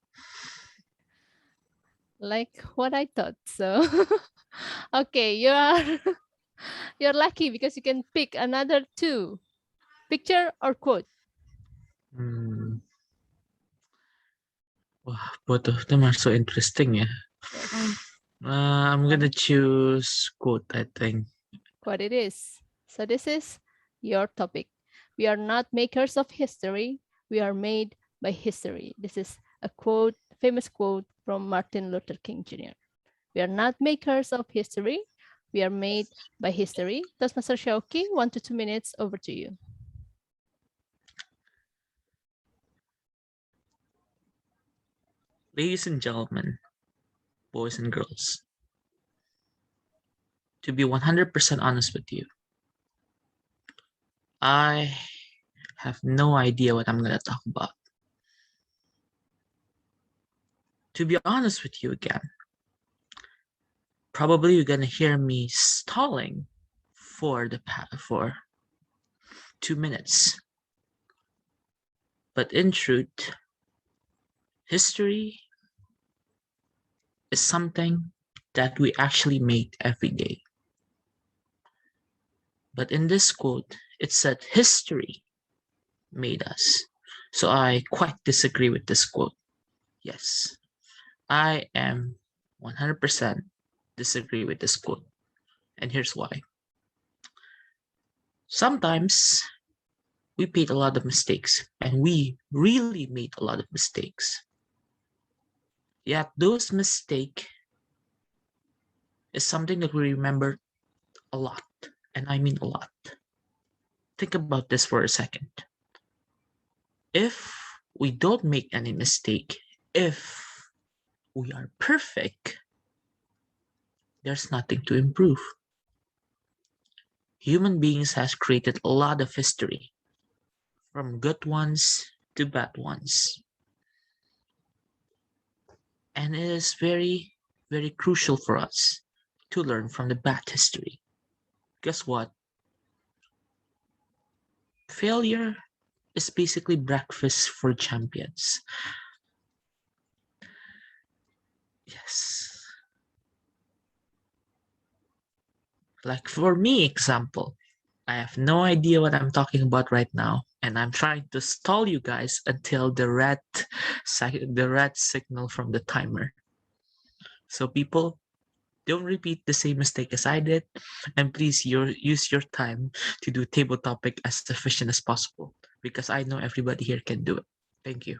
Like what I thought. So okay, you're lucky because you can pick another 2, picture or quote. Wow, both of them are so interesting, yeah. Yes. I'm gonna choose quote, I think. Quote it is. So this is your topic. We are not makers of history. We are made by history. This is a quote, famous quote from Martin Luther King Jr. We are not makers of history. We are made by history. Toastmaster Syauqi, 1 to 2 minutes, over to you. Ladies and gentlemen, boys and girls, to be 100% honest with you, I have no idea what I'm going to talk about. To be honest with you again, probably you're going to hear me stalling for 2 minutes. But in truth, history is something that we actually make every day. But in this quote, it said history made us. So I quite disagree with this quote. Yes, I am 100% disagree with this quote. And here's why. Sometimes we made a lot of mistakes, and we really made a lot of mistakes. Yet those mistakes is something that we remember a lot, and I mean a lot. Think about this for a second. If we don't make any mistake, if we are perfect, there's nothing to improve. Human beings has created a lot of history, from good ones to bad ones. And it is very, very crucial for us to learn from the bad history. Guess what? Failure is basically breakfast for champions. Yes. Like for me, example, I have no idea what I'm talking about right now, and I'm trying to stall you guys until the red signal from the timer. So people, don't repeat the same mistake as I did, and please use your time to do table topic as efficient as possible, because I know everybody here can do it. Thank you.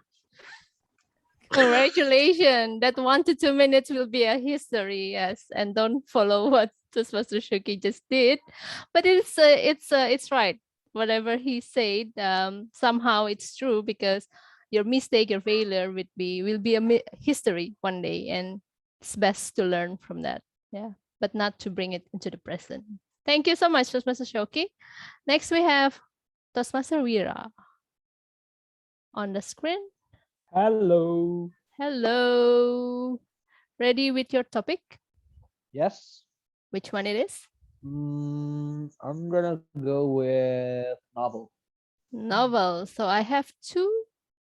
Congratulations. That 1 to 2 minutes will be a history, yes. And don't follow what Toastmaster Syauqi just did. But it's right. Whatever he said, somehow it's true, because your mistake, your failure will be a history one day, and it's best to learn from that. Yeah, but not to bring it into the present. Thank you so much, Toastmaster Syauqi. Next, we have Toastmaster Wira on the screen. Hello. Hello. Ready with your topic? Yes. Which one it is? I'm gonna go with novel. Novel. So I have 2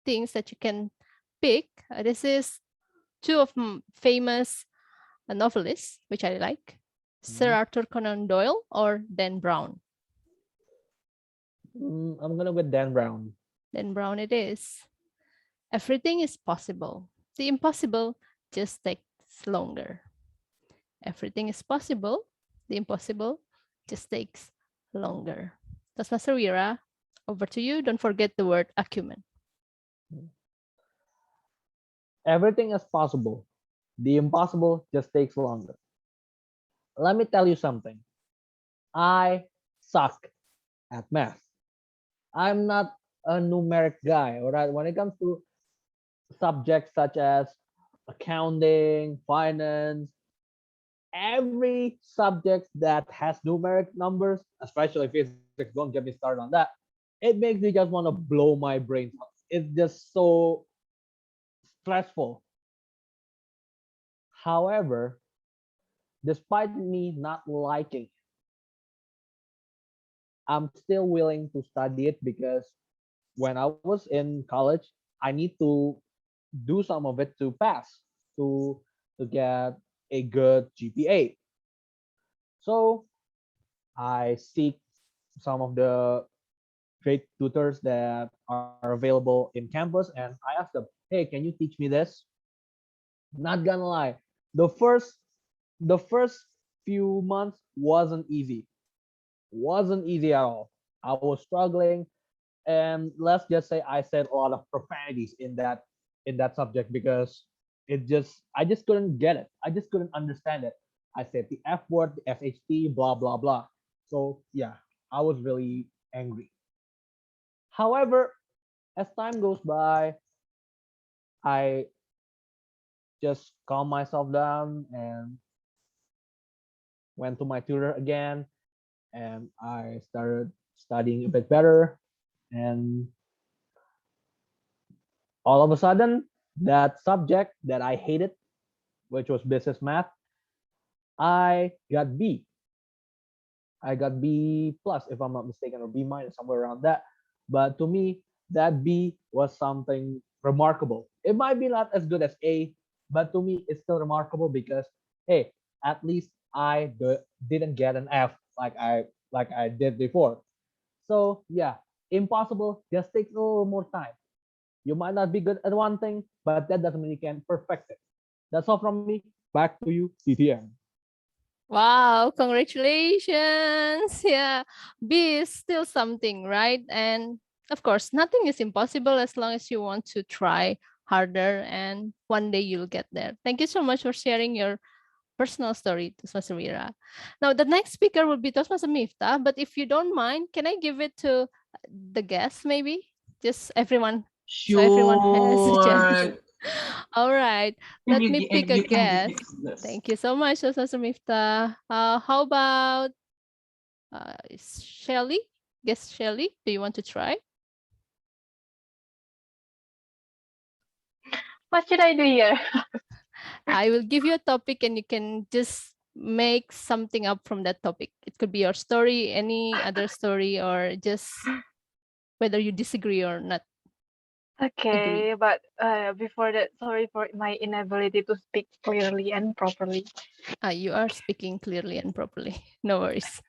things that you can pick. This is 2 of famous novelists, which I like. Sir Arthur Conan Doyle or Dan Brown. I'm gonna with Dan Brown. Dan Brown it is. Everything is possible. The impossible just takes longer. Everything is possible. The impossible just takes longer. Toastmaster Wira, over to you. Don't forget the word acumen. Everything is possible. The impossible just takes longer. Let me tell you something. I suck at math. I'm not a numeric guy, all right? When it comes to subjects such as accounting, finance, every subject that has numeric numbers, especially physics, don't get me started on that. It makes me just want to blow my brains out. It's just so stressful. However, despite me not liking it, I'm still willing to study it, because when I was in college, I need to do some of it to pass, to get a good GPA. So I seek some of the great tutors that are available in campus, and I ask them, hey, can you teach me this? Not gonna lie, the first few months wasn't easy at all. I was struggling, and let's just say I said a lot of profanities in that subject, because I just couldn't get it. I just couldn't understand it. I said the F word, the FHT, blah, blah, blah. So yeah, I was really angry. However, as time goes by, I just calmed myself down and went to my tutor again, and I started studying a bit better. And all of a sudden, that subject that I hated, which was business math, I got B. I got B plus, if I'm not mistaken, or B minus, somewhere around that. But to me, that B was something remarkable. It might be not as good as A, but to me, it's still remarkable because, hey, at least I didn't get an F like I did before. So yeah, impossible just takes a little more time. You might not be good at one thing, but that doesn't mean you can perfect it. That's all from me. Back to you, TTM. Wow, congratulations. Yeah, B is still something, right? And of course, nothing is impossible as long as you want to try harder, and one day you'll get there. Thank you so much for sharing your personal story, Toastmaster Wira. Now, the next speaker will be Toastmaster Miftah, but if you don't mind, can I give it to the guest maybe? Just everyone, so everyone has a chance. Sure. All right, let me pick a You can guest. Thank you so much, Toastmaster Miftah. How about Shelly? Guest Shelly, do you want to try? What should I do here? I will give you a topic and you can just make something up from that topic. It could be your story, any other story, or just whether you disagree or not. Okay, but before that, sorry for my inability to speak clearly and properly. You are speaking clearly and properly. No worries.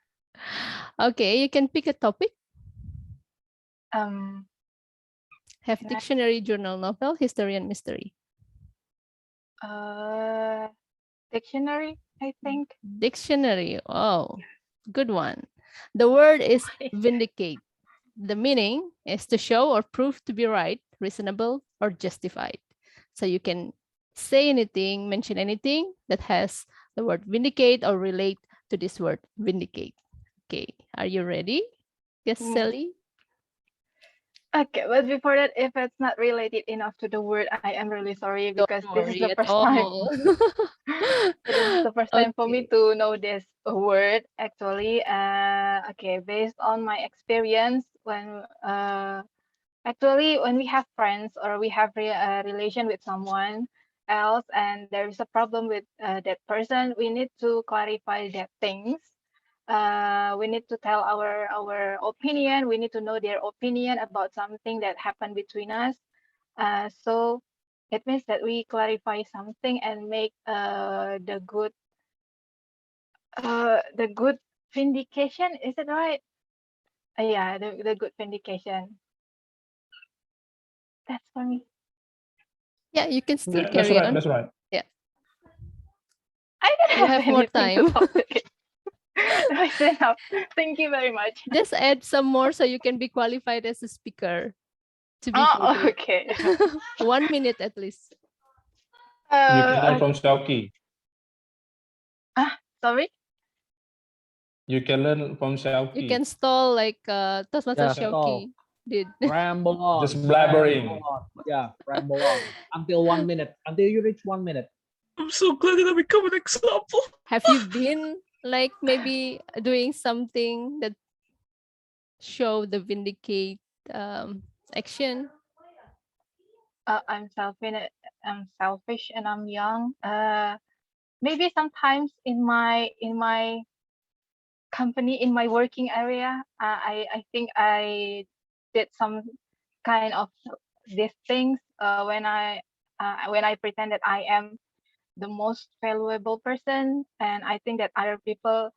Okay, you can pick a topic. Have dictionary, journal, novel, history, and mystery. Dictionary, I think. Dictionary. Oh, good one. The word is vindicate. The meaning is to show or prove to be right, reasonable, or justified. So you can say anything, mention anything that has the word vindicate or relate to this word vindicate. Okay, are you ready? Yes, Sally? Okay, but before that, if it's not related enough to the word, I am really sorry because this is the first time. This is the first time for me to know this word actually. Okay, based on my experience when actually when we have friends or we have a relation with someone else and there is a problem with that person, we need to clarify that things. We need to tell our opinion. We need to know their opinion about something that happened between us. So it means that we clarify something and make the good vindication. Is it right? Yeah, the good vindication. That's for me. Yeah, you can still carry on. That's right. Yeah. I don't You have more time. That's enough. Thank you very much. Just add some more so you can be qualified as a speaker. To be okay. 1 minute at least. You can learn from Syauqi. Sorry? You can learn from Syauqi. You can stall like Toastmaster Syauqi did. Ramble on. Just blabbering. Ramble on. Yeah, ramble on. Until 1 minute. Until you reach 1 minute. I'm so glad that I become an example. Have you been like maybe doing something that show the vindicate action? I'm selfish and I'm young. Maybe sometimes in my company, in my working area, I think I did some kind of these things when I pretend that I am the most valuable person, and I think that other people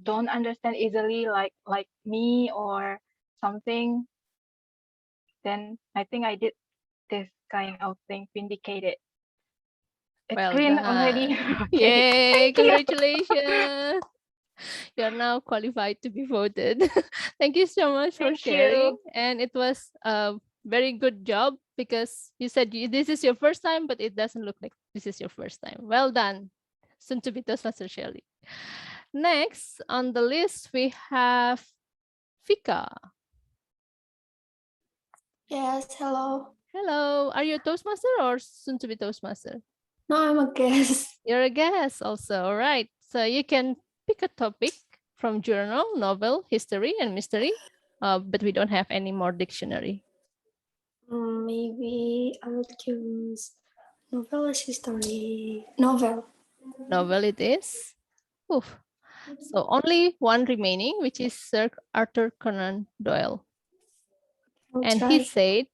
don't understand easily, like me or something. Then I think I did this kind of thing, vindicated. It's Well green done. already. Yay, congratulations. You are now qualified to be voted. Thank you so much for sharing. And it was a very good job because you said this is your first time, but it doesn't look like this is your first time. Well done. Soon to be Toastmaster Shirley. Next on the list, we have Fika. Yes, hello. Hello. Are you a Toastmaster or soon to be Toastmaster? No, I'm a guest. You're a guest also. All right. So you can pick a topic from journal, novel, history, and mystery, but we don't have any more dictionary. Maybe I would choose novel or history. Novel. Novel it is. Oof. So only one remaining, which is Sir Arthur Conan Doyle. And he said,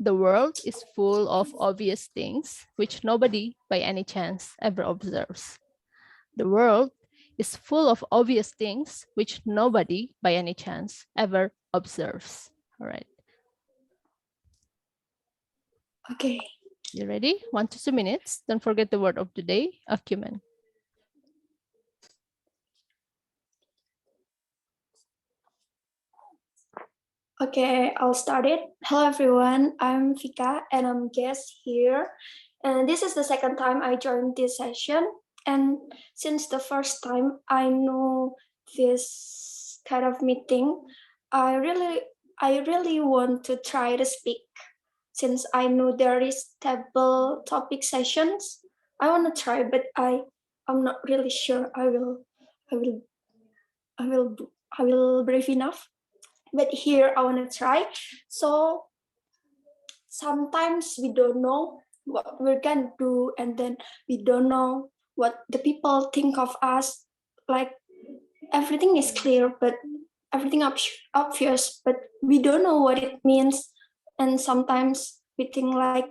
the world is full of obvious things which nobody by any chance ever observes. The world is full of obvious things which nobody by any chance ever observes. All right. Okay. You ready? 1 to 2 minutes. Don't forget the word of the day, acumen. Okay, I'll start it. Hello everyone, I'm Fika and I'm guest here. And this is the second time I joined this session. And since the first time I know this kind of meeting, I really want to try to speak. Since I know there is table topic sessions, I want to try, but I'm not really sure I will brave enough. But here I want to try. So sometimes we don't know what we're gonna do, and then we don't know what the people think of us. Like everything is clear, but everything obvious, but we don't know what it means. And sometimes we think like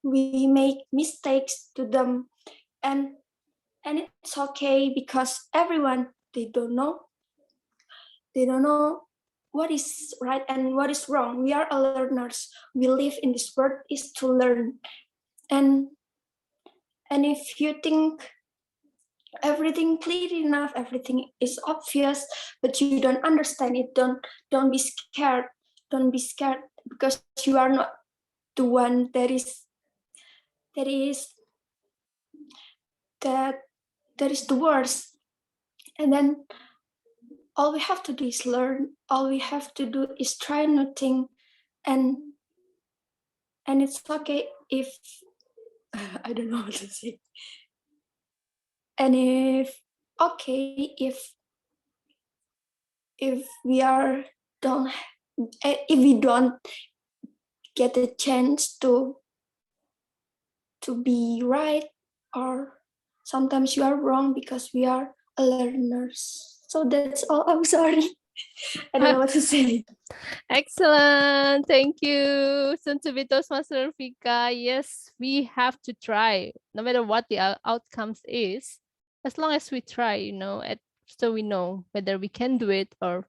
we make mistakes to them, and it's okay because everyone they don't know what is right and what is wrong. We are learners. We live in this world is to learn. And if you think everything clear enough, everything is obvious, but you don't understand it, don't be scared. Don't be scared because you are not the one that is the worst. And then all we have to do is learn. All we have to do is try new thing, and it's okay if I don't know what to say. And if we don't get a chance to be right, or sometimes you are wrong because we are learners. So that's all. I'm sorry. I don't know what to say. Excellent. Thank you. Soon to be Toastmaster Fika. Yes, we have to try, no matter what the outcomes is, as long as we try, so we know whether we can do it or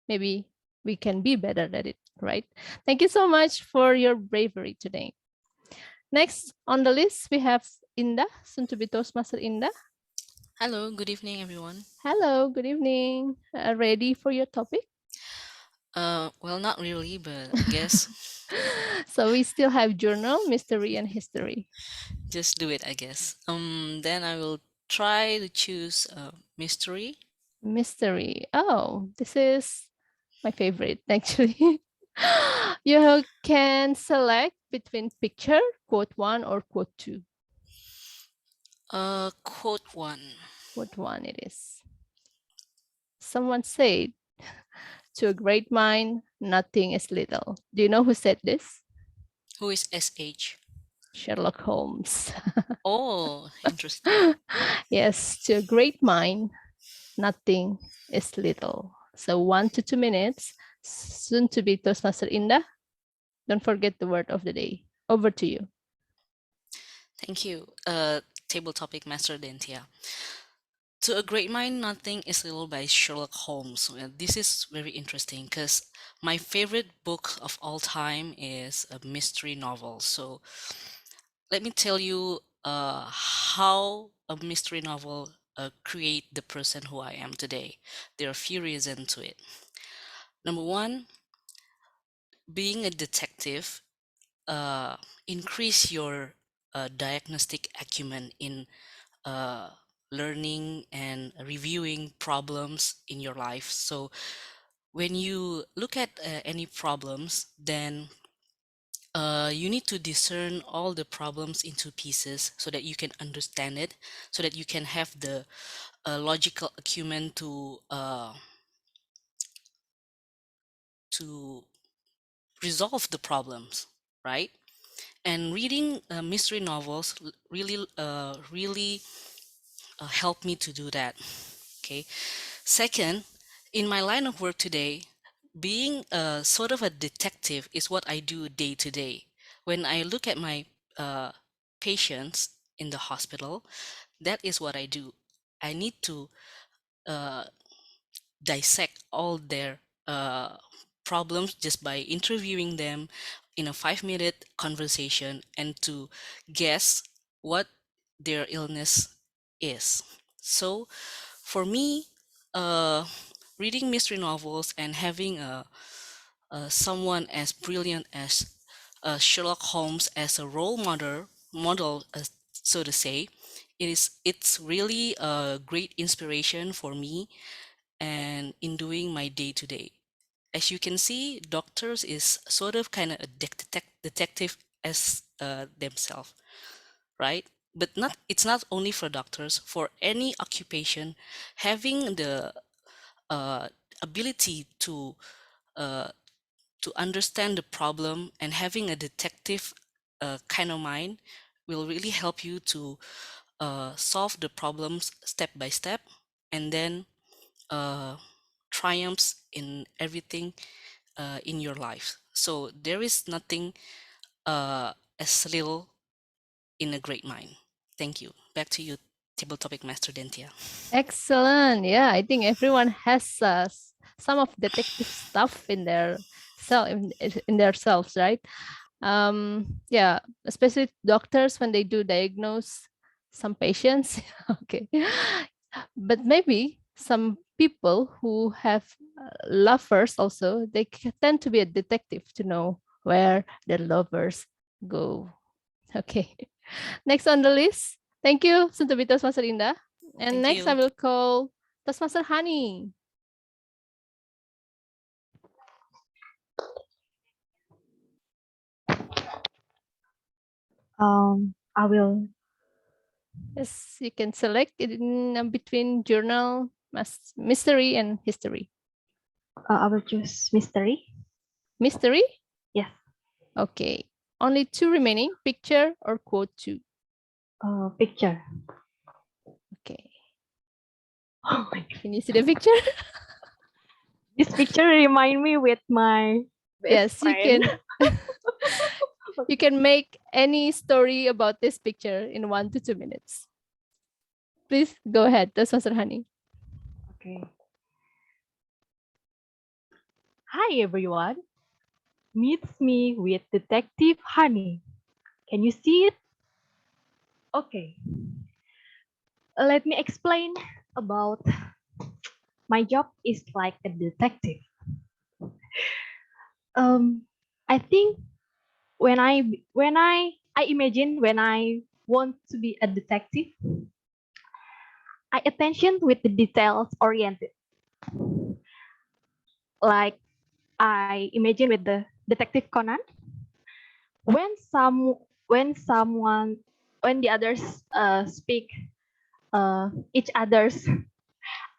maybe we can be better at it, right? Thank you so much for your bravery today. Next on the list, we have Indah, soon to be Toastmaster Indah. Hello, good evening, everyone. Hello, good evening. Ready for your topic? Well, not really, but I guess. So we still have journal, mystery, and history. Just do it, I guess. Then I will try to choose mystery. Mystery. Oh, this is my favorite, actually. You can select between picture, quote 1 or quote 2. Quote 1. Quote 1 it is. Someone said, to a great mind, nothing is little. Do you know who said this? Who is SH? Sherlock Holmes. Oh, interesting. Yes, to a great mind, nothing is little. So 1 to 2 minutes, soon to be Toastmaster Indah. Don't forget the word of the day. Over to you. Thank you. Table topic Master Dentia. To a Great Mind, Nothing is Little by Sherlock Holmes. This is very interesting because my favorite book of all time is a mystery novel. So let me tell you how a mystery novel create the person who I am today. There are a few reasons to it. Number one, being a detective increase your diagnostic acumen in learning and reviewing problems in your life. So when you look at any problems, then you need to discern all the problems into pieces so that you can understand it, so that you can have the logical acumen to resolve the problems, right? And reading mystery novels really helped me to do that. Okay. Second, in my line of work today, being sort of a detective is what I do day to day. When I look at my patients in the hospital, that is what I do. I need to dissect all their problems just by interviewing them in a 5-minute conversation and to guess what their illness is. So for me, reading mystery novels and having someone as brilliant as Sherlock Holmes as a role model, so to say, it's really a great inspiration for me and in doing my day to day. As you can see, doctors is sort of kind of a detective as themselves, right? But it's not only for doctors. For any occupation, having the ability to understand the problem and having a detective kind of mind will really help you to solve the problems step by step, and then triumphs in everything in your life. So there is nothing as little in a great mind. Thank you. Back to you, Table Topic Master Dentia. Excellent. Yeah, I think everyone has some of detective stuff in their in their selves, right? Yeah, especially doctors when they do diagnose some patients. Okay, but maybe some people who have lovers also, they tend to be a detective to know where their lovers go. Okay, next on the list. Thank you, Suntubi Toastmaster Indah. And Thank next you. I will call Toastmaster Hanny. I will. Yes, you can select it in between journal, mystery, and history. I will choose mystery. Mystery? Yes. Okay. Only 2 remaining, picture or quote 2. Picture. Okay. Oh my God. Can you see the picture? This picture remind me with my best Yes, you friend. can. You can make any story about this picture in 1 to 2 minutes. Please go ahead, Toastmaster Hanny. Okay. Hi everyone. Meets me with Detective Hanny. Can you see it? Okay. Let me explain about my job is like a detective. I think when I imagine when I want to be a detective, I attention with the details oriented. Like I imagine with the Detective Conan, when the others speak each others,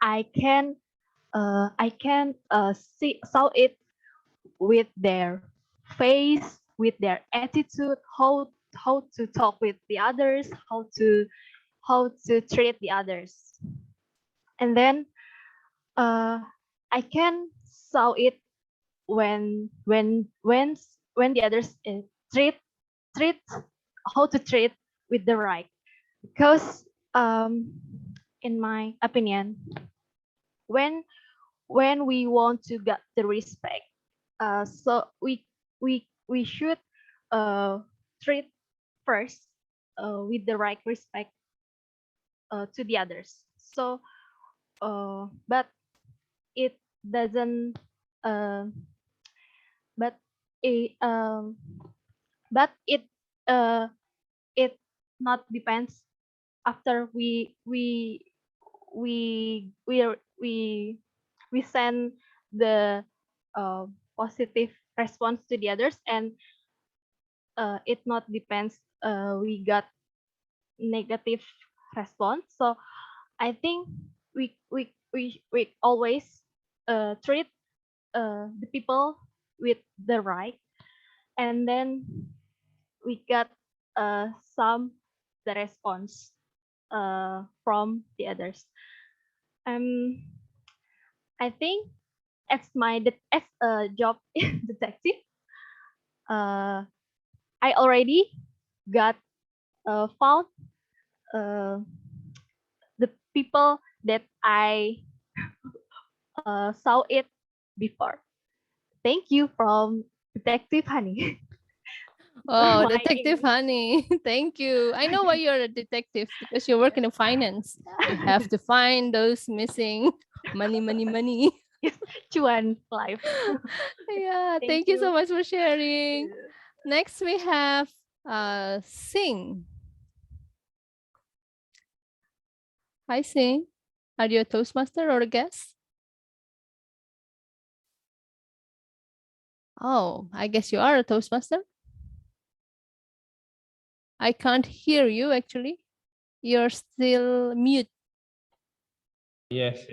I can see saw it with their face, with their attitude, how to talk with the others, how to treat the others, and then I can saw it when the others treat how to treat with the right, because in my opinion, when we want to get the respect, so we should treat first with the right respect to the others. So but it doesn't but it, but it not depends after we we we we send the positive response to the others, and it not depends we got negative response. So I think we always treat the people with the right, and then we got some the response from the others. I think as as a job detective, I already got found the people that I saw it before. Thank you from Detective Hanny. Oh, Detective Hanny, thank you. I know why you're a detective, because you work in the finance. You have to find those missing money. Cuan life. Yeah, thank you so much for sharing. Next we have Singh. Hi, Singh. Are you a Toastmaster or a guest? Oh, I guess you are a Toastmaster. I can't hear you actually. You're still mute. Yes.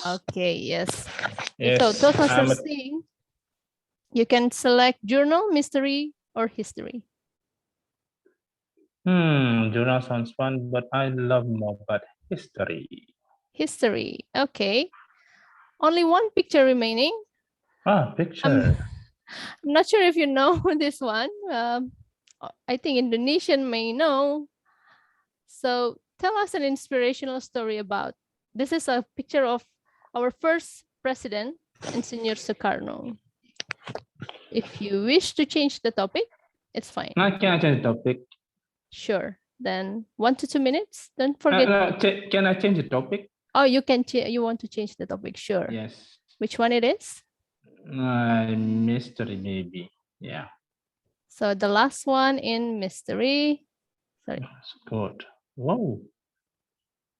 Okay, yes. Yes, So Toastmaster I'm a- Singh, you can select journal, mystery, or history. Journal sounds fun, but I love more about history. History, okay. Only one picture remaining. Picture. I'm not sure if you know this one. I think Indonesian may know. So tell us an inspirational story about. This is a picture of our first president, Insinyur Soekarno. If you wish to change the topic, it's fine. Can I change the topic? Sure. Then 1 to 2 minutes. Don't forget. Can I change the topic? Oh, you can. You want to change the topic? Sure. Yes. Which one it is? Mystery, maybe. Yeah. So the last one in mystery. Sorry. That's good. Whoa.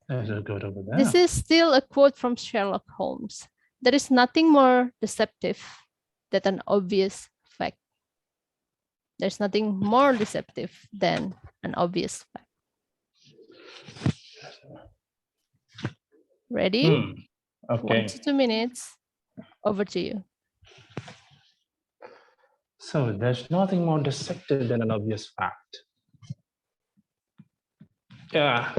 That's a good over there. This is still a quote from Sherlock Holmes. There is nothing more deceptive than an obvious fact. There's nothing more deceptive than an obvious fact. Ready? Okay. 1 to 2 minutes. Over to you. So there's nothing more deceptive than an obvious fact. Yeah.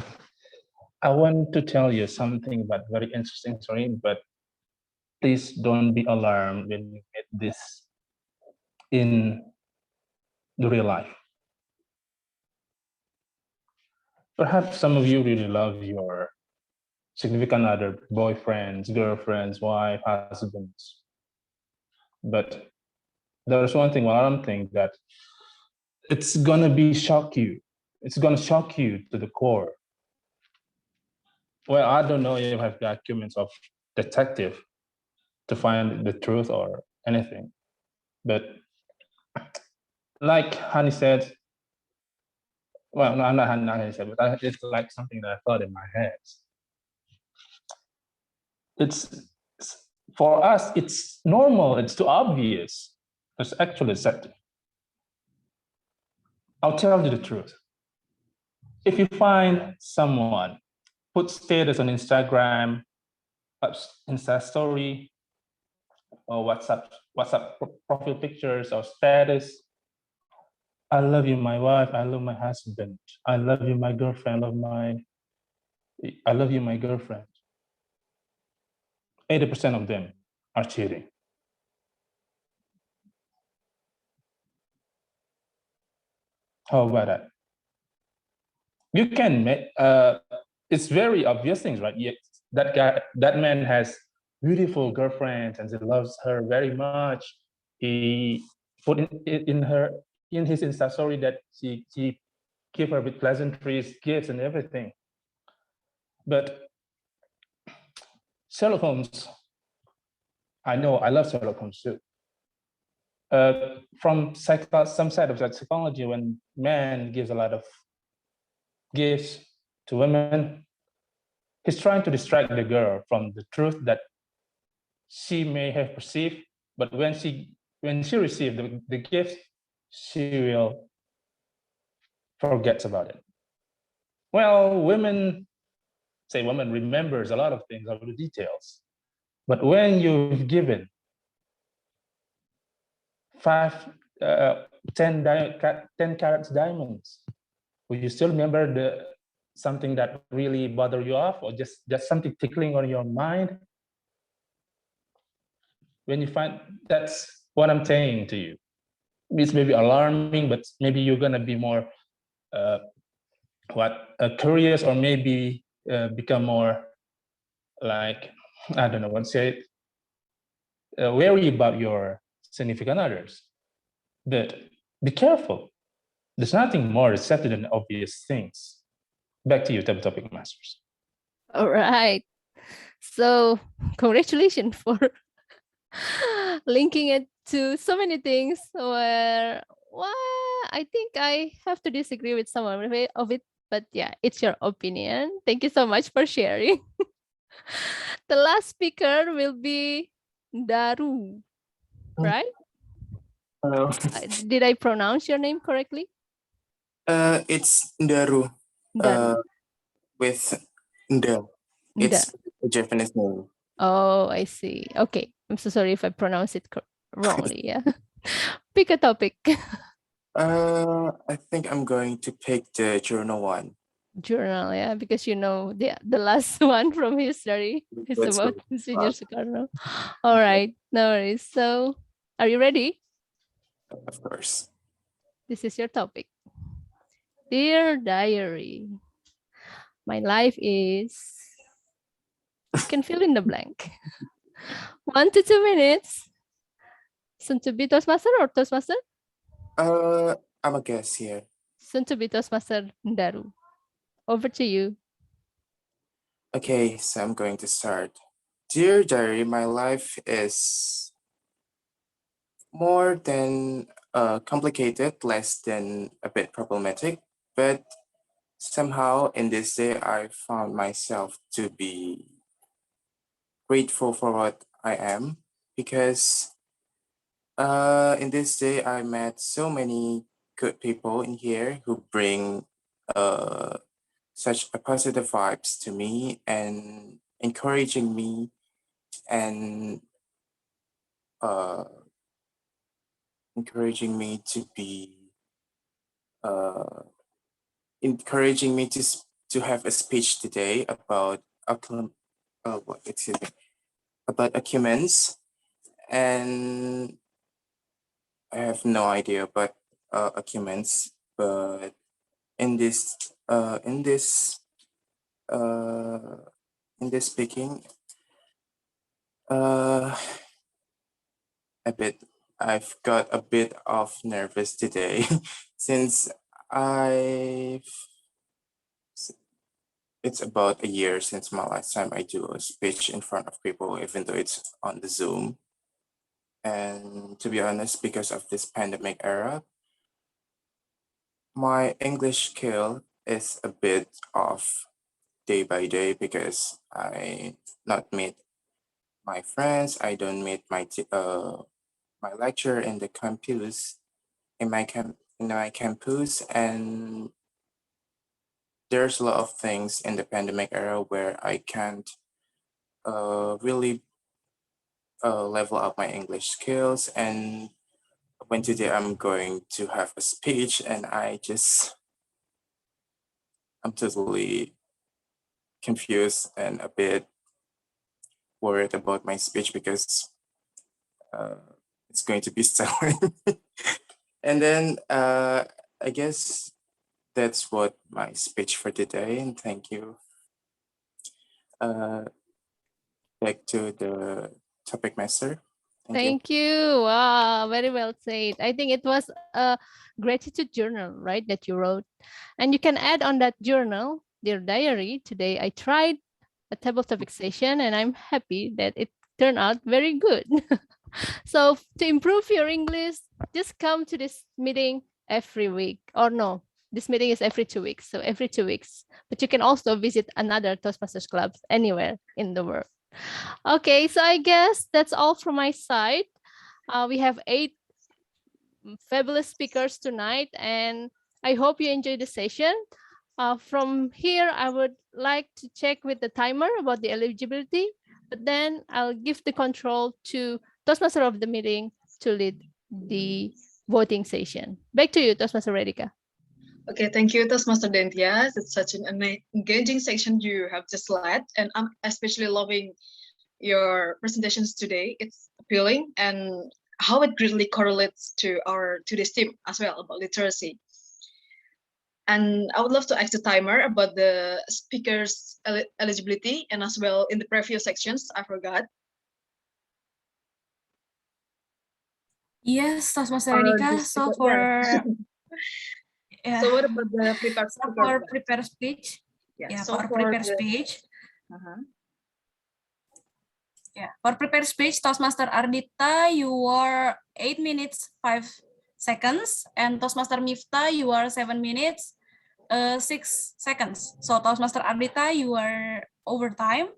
I want to tell you something about very interesting story, but please don't be alarmed when you get this in the real life. Perhaps some of you really love your significant other, boyfriends, girlfriends, wife, husbands. But there's one thing that it's gonna be shock you. It's gonna shock you to the core. Well, I don't know if I've got documents of detective to find the truth or anything, but like Hanny said, well, no, I'm not Hanny said, but it's like something that I thought in my head. It's for us, it's normal, it's too obvious. It's actually set. I'll tell you the truth. If you find someone put status on Instagram, Insta story, or WhatsApp profile pictures or status, I love you, my wife, I love my husband, I love you, my girlfriend, I love you, my girlfriend. 80% of them are cheating. How about that? You can make, it's very obvious things, right? Yeah, that man has beautiful girlfriends and he loves her very much. He put in his Insta story that he give her with pleasantries, gifts, and everything. But Sherlock Holmes, I know I love Sherlock Holmes too. from some side of that psychology, when man gives a lot of gifts to women, he's trying to distract the girl from the truth that she may have perceived, but when she receives the gift, she will forget about it. Well, women remembers a lot of things, all the details. But when you've given 10 carats diamonds, will you still remember something that really bothered you off, or just something tickling on your mind? When you find, that's what I'm saying to you. It's maybe alarming, but maybe you're gonna be more curious, or maybe become more like, I don't know what to say, wary about your significant others. But be careful. There's nothing more deceptive than obvious things. Back to you, topic masters. All right. So congratulations for linking it to so many things where, well, I think I have to disagree with some of it, but yeah, it's your opinion. Thank you so much for sharing. The last speaker will be Ndaru, right? Hello. Did I pronounce your name correctly? It's Ndaru. With Indah. It's a Japanese name. Oh, I see. Okay. I'm so sorry if I pronounce it wrongly. Yeah. Pick a topic. I think I'm going to pick the journal one. Journal, yeah, because you know the last one from history is about Senior Sukarno. All right, no worries. So, are you ready? Of course. This is your topic. Dear diary, my life is. You can fill in the blank. 1 to 2 minutes. Soon to be Toastmaster or Toastmaster? I'm a guest here. Soon to be Toastmaster Ndaru. Over to you. Okay, so I'm going to start. Dear diary, my life is more than complicated, less than a bit problematic, but somehow in this day I found myself to be grateful for what I am, because in this day I met so many good people in here who bring such a positive vibes to me and encouraging me and encouraging me to be encouraging me to have a speech today about about acumens, and I have no idea about acumens, but in this speaking, I've got a bit of nervous today since it's about a year since my last time I do a speech in front of people, even though it's on the Zoom. And to be honest, because of this pandemic era, my English skill is a bit off day by day because I not meet my friends. I don't meet my my lecturer in the campus, in my campus, and there's a lot of things in the pandemic era where I can't really level up my English skills. And when today I'm going to have a speech, and I'm totally confused and a bit worried about my speech because it's going to be stolen. And then I guess that's what my speech for today, and thank you. Back to the topic master. Thank you. Wow, very well said. I think it was a gratitude journal, right, that you wrote. And you can add on that journal, dear diary, today I tried a table topic session and I'm happy that it turned out very good. So to improve your English, just come to this meeting every week. Or no, this meeting is every 2 weeks. So every 2 weeks. But you can also visit another Toastmasters clubs anywhere in the world. Okay, so I guess that's all from my side. We have 8 fabulous speakers tonight, and I hope you enjoyed the session. From here, I would like to check with the timer about the eligibility, but then I'll give the control to Toastmaster of the meeting to lead the voting session. Back to you, Toastmaster Redika. Okay, thank you, Toastmaster Dentia. It's such an engaging section you have just led, and I'm especially loving your presentations today. It's appealing and how it greatly correlates to our today's theme as well about literacy. And I would love to ask the timer about the speakers' eligibility, and as well in the previous sections, I forgot. Yes, Toastmaster Redika. So for yeah. So what about the prepared so for prepared speech? Yeah. So for prepared speech. Yeah, for prepared speech, Toastmaster Ardita, you are 8 minutes 5 seconds, and Toastmaster Miftah, you are 7 minutes 6 seconds. So Toastmaster Ardita, you are over time.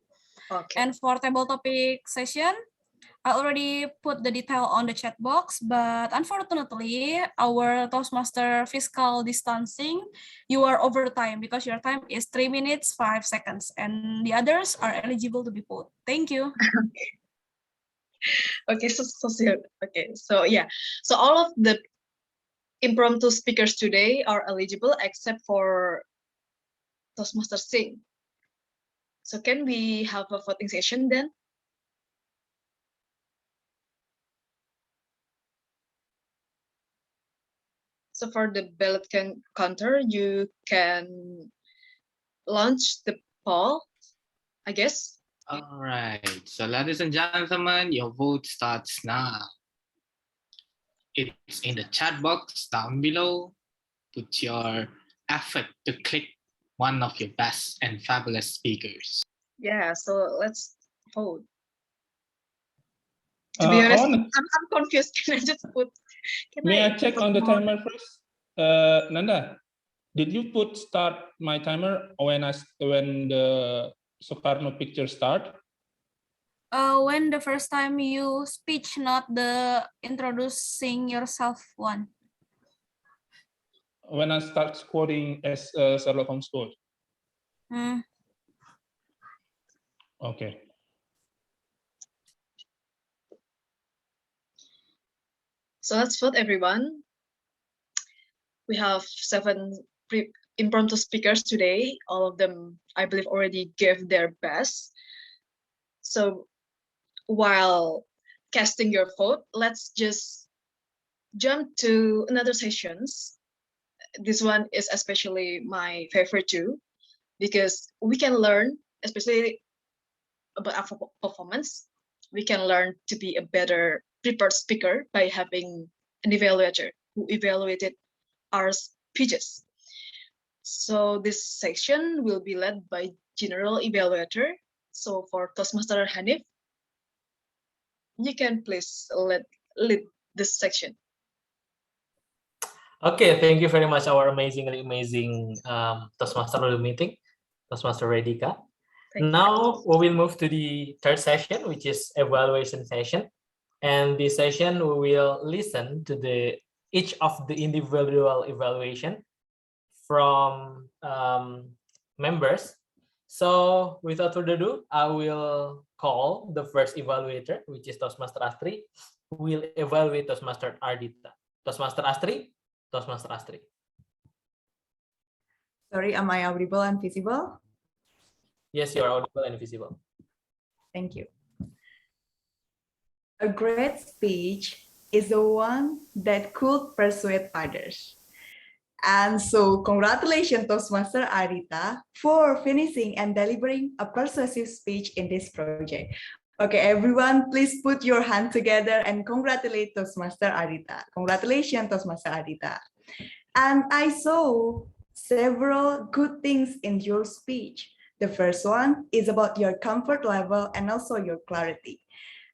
Okay. And for table topic session, I already put the detail on the chat box, but unfortunately, our Toastmaster fiscal distancing, you are over time because your time is 3 minutes 5 seconds, and the others are eligible to be put. Thank you. Okay, so okay, so yeah, so all of the impromptu speakers today are eligible except for Toastmaster Singh. So can we have a voting session then? So for the ballot counter, you can launch the poll, I guess. All right, so ladies and gentlemen, your vote starts now. It's in the chat box down below. Put your effort to click one of your best and fabulous speakers. Yeah, so let's vote. To be honest, I'm confused. Can I just put? May I check on the timer first? Nanda, did you put start my timer when the Soekarno picture start? When the first time you speech, not the introducing yourself one. When I start quoting as Sherlock Holmes quote. Okay. So let's vote, everyone. We have 7 impromptu speakers today. All of them, I believe, already gave their best. So while casting your vote, let's just jump to another sessions. This one is especially my favorite too, because we can learn, especially about our performance. We can learn to be a better prepared speaker by having an evaluator who evaluated our speeches. So this section will be led by General Evaluator. So for Toastmaster Hanif, you can please lead this section. Okay, thank you very much, our amazing Toastmaster of the meeting, Toastmaster Redika. Now we will move to the third session, which is evaluation session. And this session we will listen to each of the individual evaluation from members. So without further ado, I will call the first evaluator, which is Toastmaster Astri, who will evaluate Toastmaster Ardita. Toastmaster Astri, Toastmaster Astri. Sorry, am I audible and visible? Yes, you are audible and visible. Thank you. A great speech is the one that could persuade others. And so congratulations, Toastmaster Ardita, for finishing and delivering a persuasive speech in this project. Okay, everyone, please put your hand together and congratulate Toastmaster Ardita. Congratulations, Toastmaster Ardita. And I saw several good things in your speech. The first one is about your comfort level and also your clarity.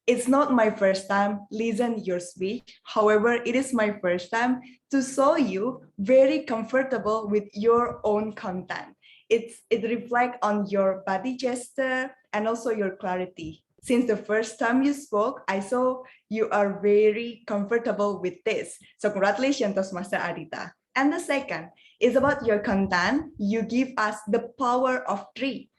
It's not my first time listen your speech. However, it is my first time to show you very comfortable with your own content. It reflects on your body gesture and also your clarity. Since the first time you spoke, I saw you are very comfortable with this. So congratulations, Toastmaster Ardita. And the second is about your content. You give us the power of three: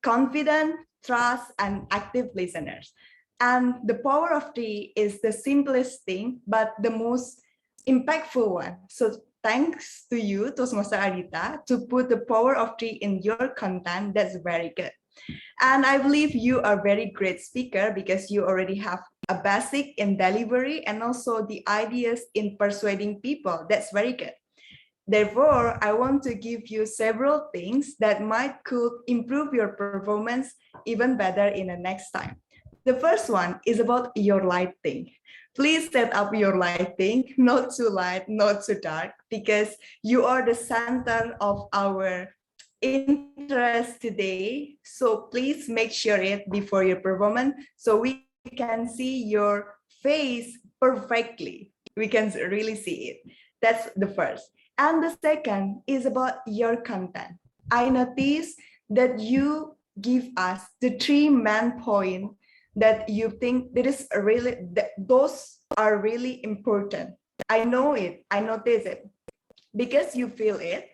confident, trust, and active listeners. And the power of three is the simplest thing, but the most impactful one. So thanks to you, Toastmaster Ardita, to put the power of three in your content. That's very good. And I believe you are a very great speaker because you already have a basic in delivery and also the ideas in persuading people. That's very good. Therefore, I want to give you several things that could improve your performance even better in the next time. The first one is about your lighting. Please set up your lighting, not too light, not too dark, because you are the center of our interest today. So please make sure it before your performance so we can see your face perfectly. We can really see it. That's the first. And the second is about your content. I noticed that you give us the three main points that you think those are really important. I know it, I notice it. Because you feel it,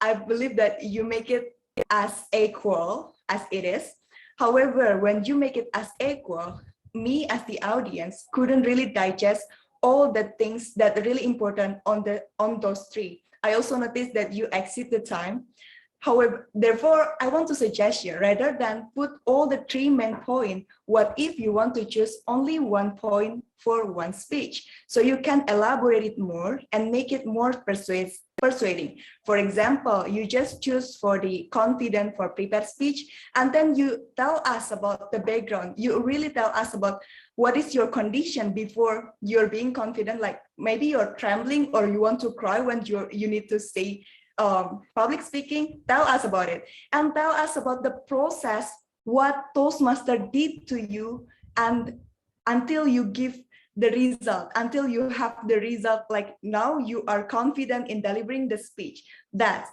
I believe that you make it as equal as it is. However, when you make it as equal, me as the audience couldn't really digest all the things that are really important on those three. I also noticed that you exceed the time. However, therefore, I want to suggest you, rather than put all the three main points, what if you want to choose only one point for one speech? So you can elaborate it more and make it more persuading. For example, you just choose for the confident for prepared speech, and then you tell us about the background. You really tell us about what is your condition before you're being confident, like maybe you're trembling or you want to cry when you need to say public speaking. Tell us about it and tell us about the process, what Toastmaster did to you, and until you give the result, until you have the result, like now you are confident in delivering the speech. That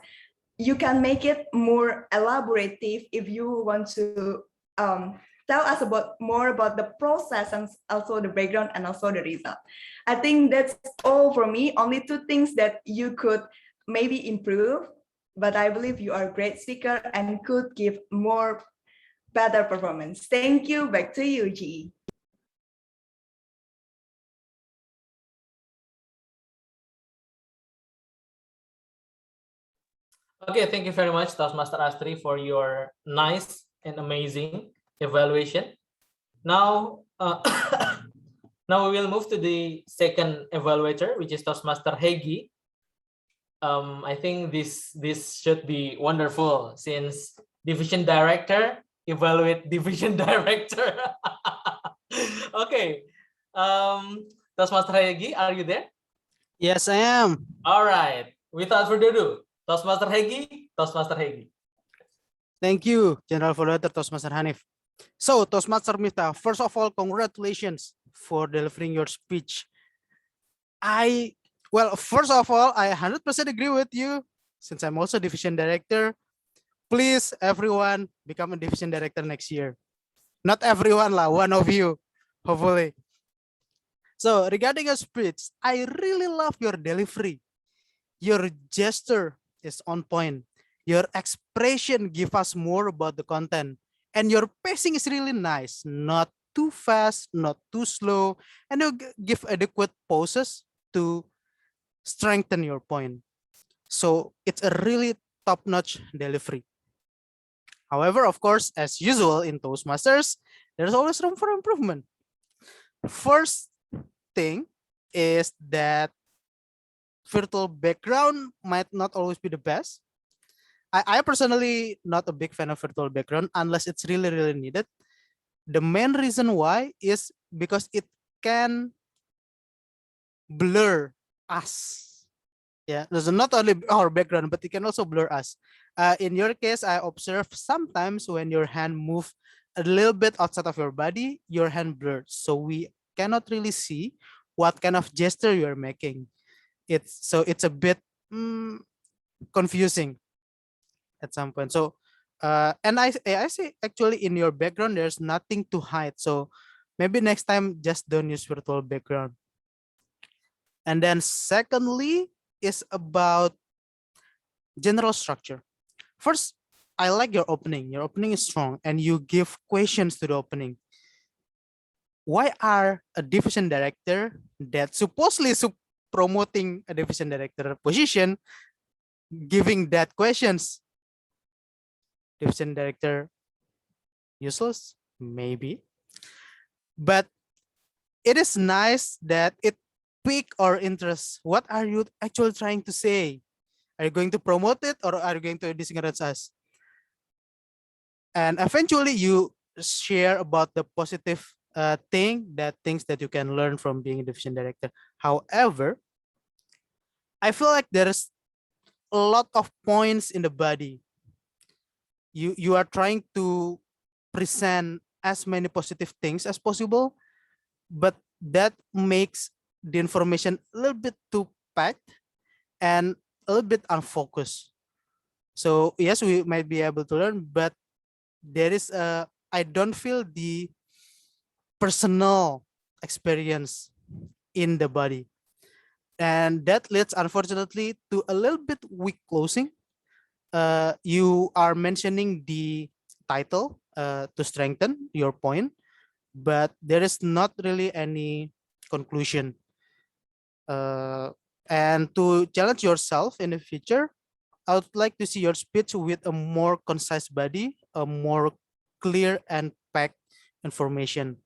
you can make it more elaborative if you want to tell us more about the process and also the background and also the result. I think that's all for me. Only two things that you could maybe improve, but I believe you are a great speaker and could give more better performance. Thank you. Back to you, G. Okay, thank you very much, Toastmaster Astri, for your nice and amazing evaluation. Now, now we will move to the second evaluator, which is Toastmaster Heggi. I think this should be wonderful since division director evaluate division director. Okay, Toastmaster Heggi, are you there? Yes, I am. All right. Without further ado, Toastmaster Heggi, Toastmaster Heggi. Thank you, General Evaluator Toastmaster Hanif. So, Toastmaster Miftah, first of all, congratulations for delivering your speech. Well, first of all, I 100% agree with you. Since I'm also division director, please, everyone, become a division director next year. Not everyone, one of you, hopefully. So, regarding your speech, I really love your delivery. Your gesture is on point. Your expression gives us more about the content. And your pacing is really nice. Not too fast, not too slow. And you give adequate pauses to strengthen your point. So it's a really top-notch delivery. However, of course, as usual in Toastmasters, there's always room for improvement. First thing is that virtual background might not always be the best. I personally not a big fan of virtual background unless it's really, really needed. The main reason why is because it can blur us. Yeah, there's not only our background, but it can also blur us. In your case, I observe sometimes when your hand move a little bit outside of your body, your hand blurred. So we cannot really see what kind of gesture you're making. It's a bit confusing at some point. So and I say actually in your background there's nothing to hide. So maybe next time just don't use virtual background. And then secondly is about general structure. First, I like your opening. Your opening is strong and you give questions to the opening. Why are a division director that supposedly is promoting a division director position giving that questions? Division director useless? Maybe. But it is nice that it piqued our interest. What are you actually trying to say? Are you going to promote it or are you going to discourage us? And eventually you share about the positive things that you can learn from being a division director. However, I feel like there's a lot of points in the body. You are trying to present as many positive things as possible, but that makes the information a little bit too packed and a little bit unfocused. So yes, we might be able to learn, but there is I don't feel the personal experience in the body. And that leads, unfortunately, to a little bit weak closing. You are mentioning the title to strengthen your point, but there is not really any conclusion. And to challenge yourself in the future, I would like to see your speech with a more concise body, a more clear and packed information.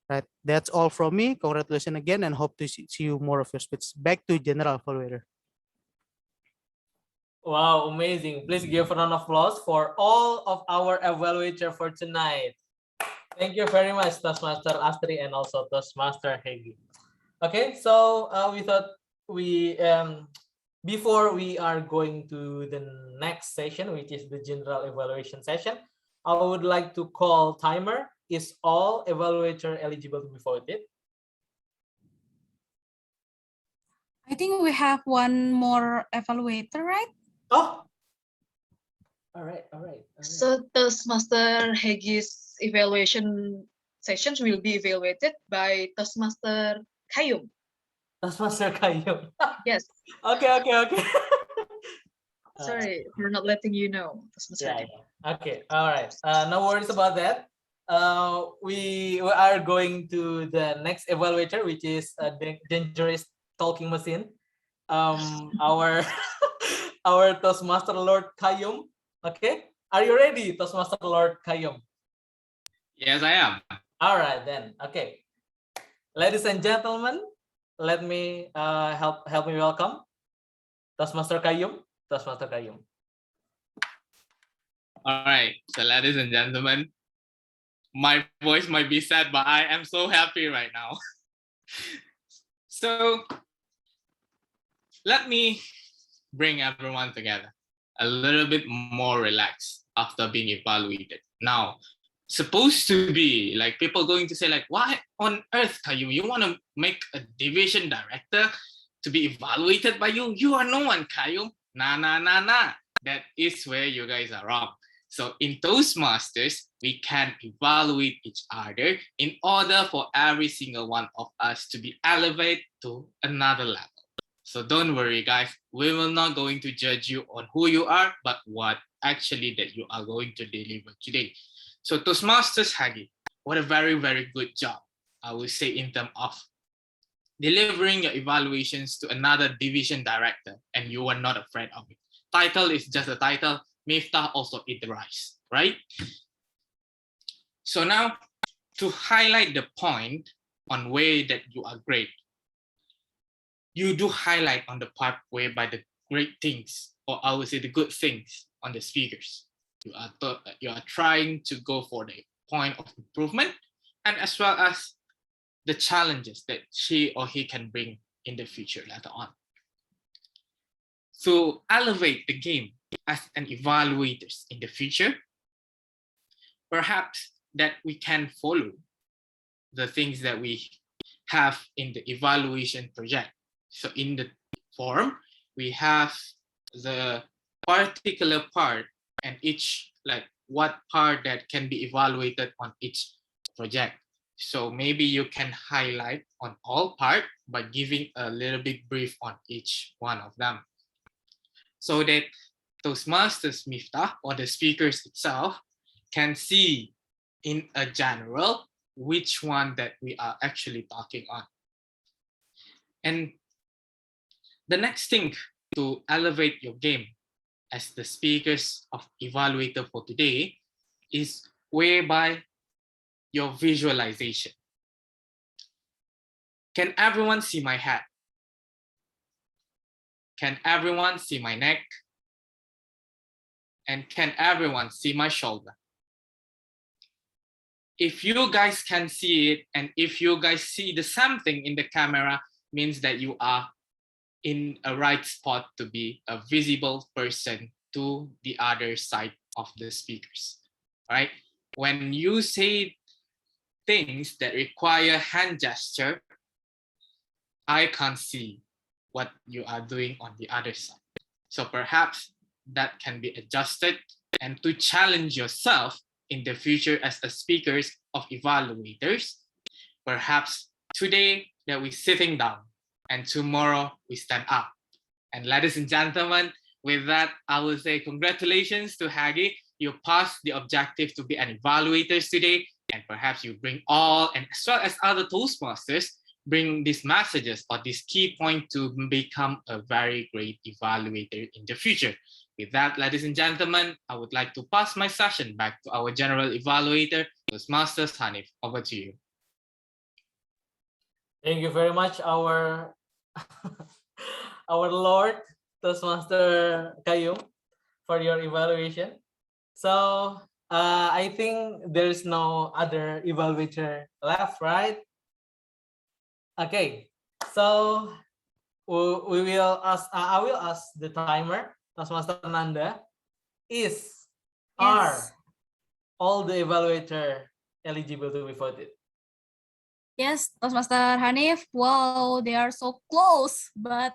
Right. That's all from me. Congratulations again and hope to see you more of your speech. Back to General Evaluator. Wow, amazing. Please give a round of applause for all of our evaluator for tonight. Thank you very much, Toastmaster Astri and also Toastmaster Heggi. Okay, so we thought we before we are going to the next session, which is the general evaluation session, I would like to call timer. Is all evaluator eligible to be voted? I think we have one more evaluator, right? Oh, all right. So Toastmaster Heggi's evaluation sessions will be evaluated by Toastmaster Qaiyum. Toastmaster Qaiyum. Yes. Okay. Sorry for not letting you know. Yeah. Okay. All right. No worries about that. We are going to the next evaluator, which is a dangerous talking machine. Our our Toastmaster Lord Qaiyum. Okay, are you ready, Toastmaster Lord Qaiyum? Yes, I am. All right then. Okay, ladies and gentlemen, let me help me welcome Toastmaster Qaiyum. Toastmaster Qaiyum. All right, so ladies and gentlemen, my voice might be sad, but I am so happy right now. So let me bring everyone together a little bit more relaxed after being evaluated. Now, supposed to be like people going to say like, why on earth, Qaiyum, you want to make a division director to be evaluated by you? You are no one, Qaiyum. Nah. That is where you guys are wrong. So in Toastmasters, we can evaluate each other in order for every single one of us to be elevated to another level. So don't worry, guys. We will not going to judge you on who you are, but what actually that you are going to deliver today. So Toastmasters Heggi, what a very, very good job, I would say, in terms of delivering your evaluations to another division director, and you are not afraid of it. Title is just a title. Miftah also iterized, right? So now to highlight the point on way that you are great, you do highlight on the part whereby the great things, or I would say the good things on the speakers. You are trying to go for the point of improvement, and as well as the challenges that she or he can bring in the future later on. So elevate the game as an evaluators in the future. Perhaps that we can follow the things that we have in the evaluation project. So in the form, we have the particular part and each, like what part that can be evaluated on each project. So maybe you can highlight on all part by giving a little bit brief on each one of them, so that Toastmasters Miftah or the speakers itself can see in a general which one that we are actually talking on. And the next thing to elevate your game as the speakers of Evaluator for today is whereby your visualization. Can everyone see my head? Can everyone see my neck? And can everyone see my shoulder? If you guys can see it, and if you guys see the something in the camera, means that you are in a right spot to be a visible person to the other side of the speakers, right? When you say things that require hand gesture, I can't see what you are doing on the other side. So perhaps that can be adjusted, and to challenge yourself in the future as a speakers of evaluators, perhaps today that we're sitting down and tomorrow we stand up. And ladies and gentlemen, with that, I will say congratulations to Heggi. You passed the objective to be an evaluator today, and perhaps you bring all, and as well as other Toastmasters, bring these messages or this key point to become a very great evaluator in the future. With that, ladies and gentlemen, I would like to pass my session back to our general evaluator, Toastmasters Hanif. Over to you. Thank you very much, our Lord Toastmaster Qaiyum, for your evaluation. So I think there's no other evaluator left, right? Okay, so we will ask. I will ask the timer, Toastmaster Nanda. Are all the evaluator eligible to be voted? Yes, Toastmaster Hanif. Wow, they are so close, but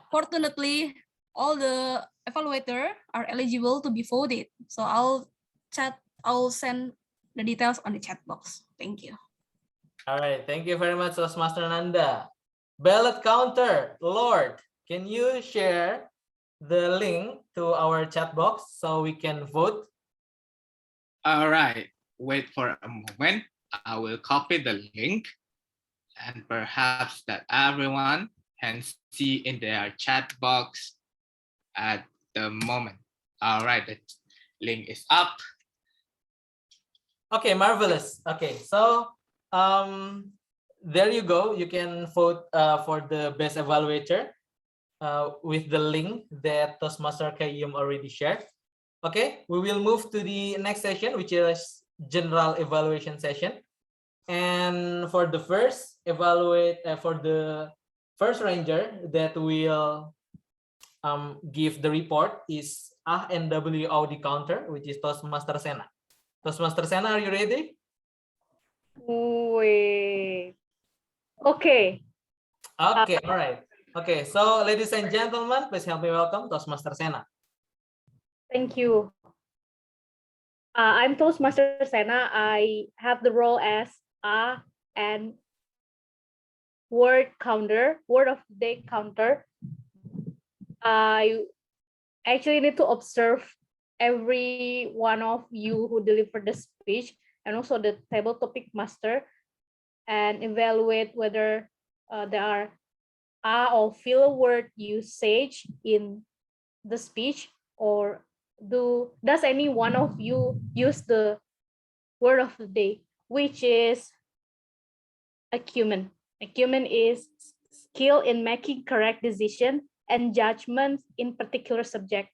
fortunately, all the evaluator are eligible to be voted. So I'll send the details on the chat box. Thank you. All right, thank you very much, Toastmaster Nanda. Ballot counter, Lord, can you share the link to our chat box so we can vote? All right, wait for a moment. I will copy the link, and perhaps that everyone can see in their chat box at the moment. All right, the link is up. Okay, marvelous. Okay, so there you go. You can vote for the best evaluator with the link that Toastmaster Qaiyum already shared. Okay, we will move to the next session, which is general evaluation session. And for the first for the first ranger that will give the report is Ah-WOD counter, which is Toastmaster Sena. Toastmaster Sena, are you ready? Wait. Okay. Okay, all right. Okay, so ladies and gentlemen, please help me welcome Toastmaster Sena. Thank you. I'm Toastmaster Sena. I have the role as and word of the day counter. I actually need to observe every one of you who delivered the speech, and also the table topic master, and evaluate whether there are or filler word usage in the speech, or does any one of you use the word of the day, which is acumen. Acumen is skill in making correct decision and judgment in particular subject.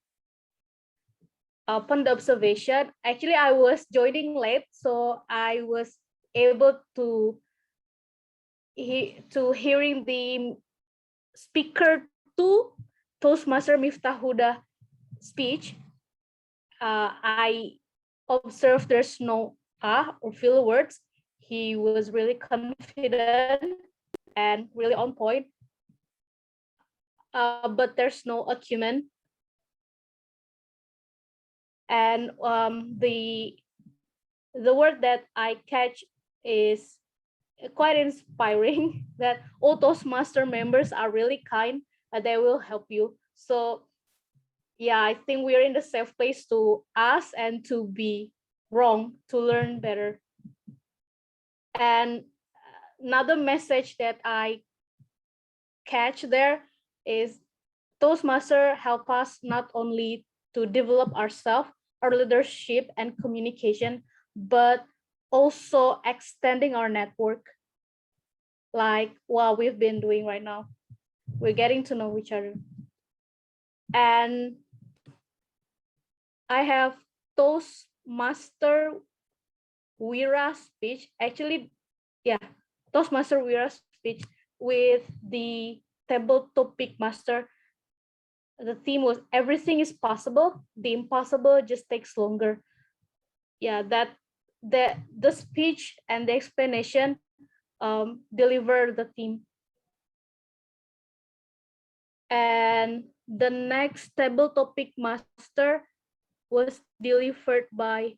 Upon the observation, actually I was joining late, so I was able to hearing the speaker to Toastmaster Miftah speech. I observed there's no or filler words. He was really confident and really on point. But there's no acumen. And the word that I catch is quite inspiring, that all Toastmaster members are really kind and they will help you. So yeah, I think we're in the safe place to ask and to be wrong, to learn better. And another message that I catch there is Toastmaster help us not only to develop ourselves, our leadership and communication, but also extending our network, like what we've been doing right now. We're getting to know each other. And I have Toastmaster Wira speech. Actually, yeah, Toastmaster Wira speech with the table topic master. The theme was everything is possible. The impossible just takes longer. Yeah, the speech and the explanation deliver the theme. And the next table topic master was delivered by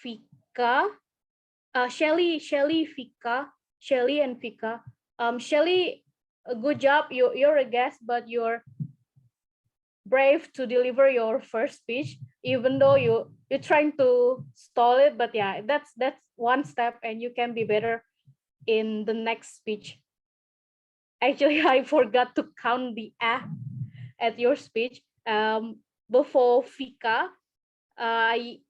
Fika, Shelly and Fika. Shelly, a good job. You're a guest, but you're brave to deliver your first speech, even though you're trying to stall it. But yeah, that's one step, and you can be better in the next speech. Actually, I forgot to count the at your speech. Before Fika, I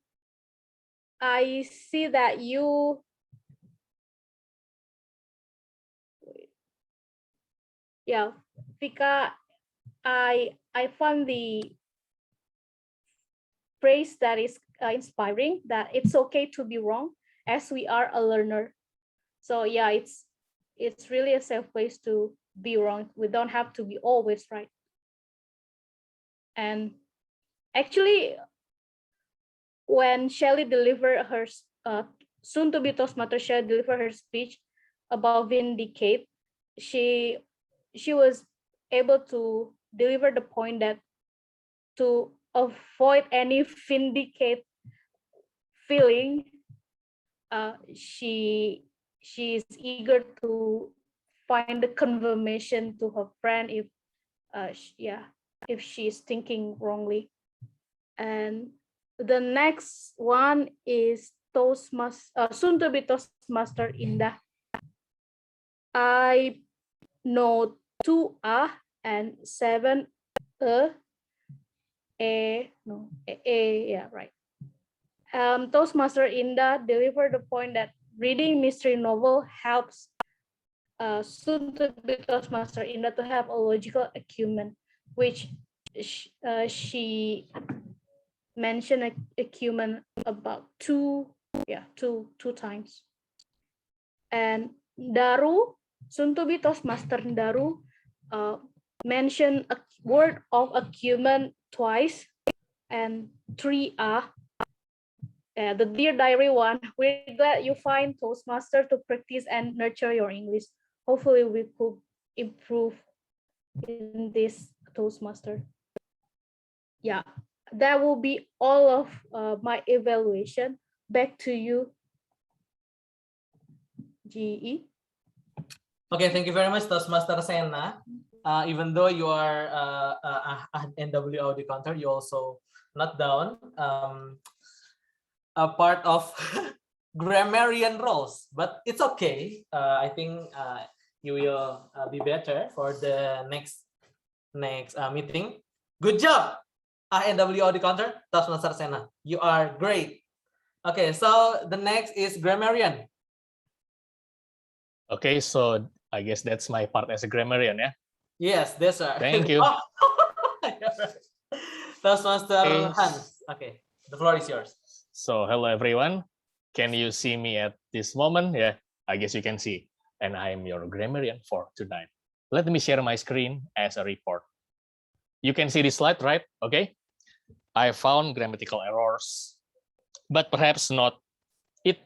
see that you Fika, I found the phrase that is inspiring, that it's okay to be wrong as we are a learner. So yeah, it's really a safe place to be wrong. We don't have to be always right. And actually, when Shelly delivered her soon to be Toastmaster, Shelly delivered her speech about vindicate, she was able to deliver the point that to avoid any vindicate feeling, she is eager to find the confirmation to her friend if if she's thinking wrongly. And the next one is Toastmaster, soon to be Toastmaster Indah. I know 2 A and 7 yeah, right. Toastmaster Indah delivered the point that reading mystery novel helps soon to be Toastmaster Indah to have a logical acumen, which she mentioned acumen about two times. And Ndaru, soon to be Toastmaster Ndaru, mentioned a word of acumen twice, and 3A. The Dear Diary one, we're glad you find Toastmaster to practice and nurture your English. Hopefully we could improve in this Toastmaster. Yeah, that will be all of my evaluation. Back to you, GE. Okay, thank you very much, Toastmaster Sena. Even though you are an NWOD counter, you also not down a part of grammarian roles, but it's okay. I think you will be better for the next meeting. Good job, NWOD counter, Toastmaster Sena. You are great. Okay, so the next is grammarian. Okay, so I guess that's my part as a grammarian, yeah? Yes, that's right. Thank you. Toastmaster Hans. Okay, the floor is yours. So hello everyone. Can you see me at this moment? Yeah, I guess you can see. And I am your grammarian for tonight. Let me share my screen as a report. You can see this slide, right? Okay. I found grammatical errors, but perhaps not it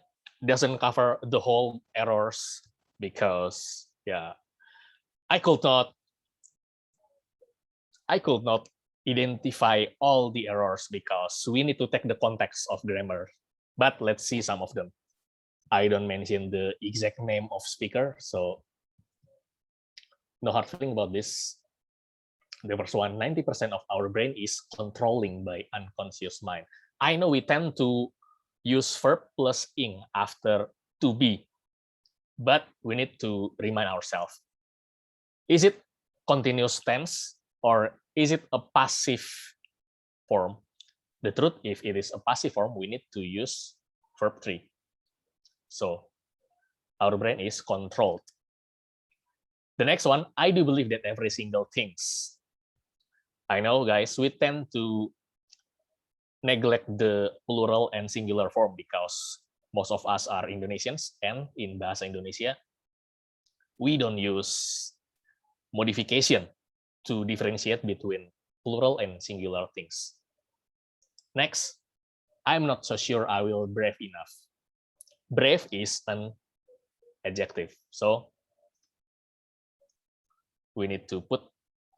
doesn't cover the whole errors because I could not identify all the errors because we need to take the context of grammar. But let's see some of them. I don't mention the exact name of speaker, so no hard feeling about this. The first one, 90% of our brain is controlling by unconscious mind. I know we tend to use verb plus ing after to be, but we need to remind ourselves, is it continuous tense or is it a passive form? The truth, if it is a passive form, we need to use verb 3. So our brain is controlled. The next one, I do believe that every single things. I know, guys, we tend to neglect the plural and singular form because most of us are Indonesians, and in Bahasa Indonesia, we don't use modification to differentiate between plural and singular things. Next, I'm not so sure I will brave enough. Brave is an adjective, so we need to put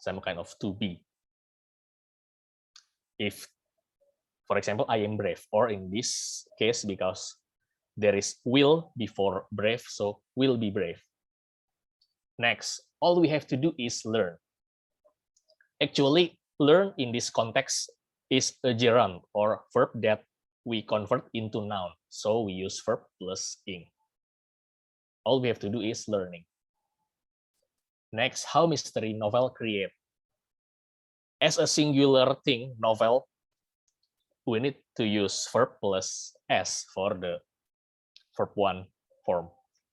some kind of to be. If, for example, I am brave, or in this case, because there is will before brave, so will be brave. Next, all we have to do is learn. Actually, learn in this context is a gerund or verb that we convert into noun. So we use verb plus ing. All we have to do is learning. Next, how mystery novel create. As a singular thing, novel, we need to use verb plus s for the verb 1 form.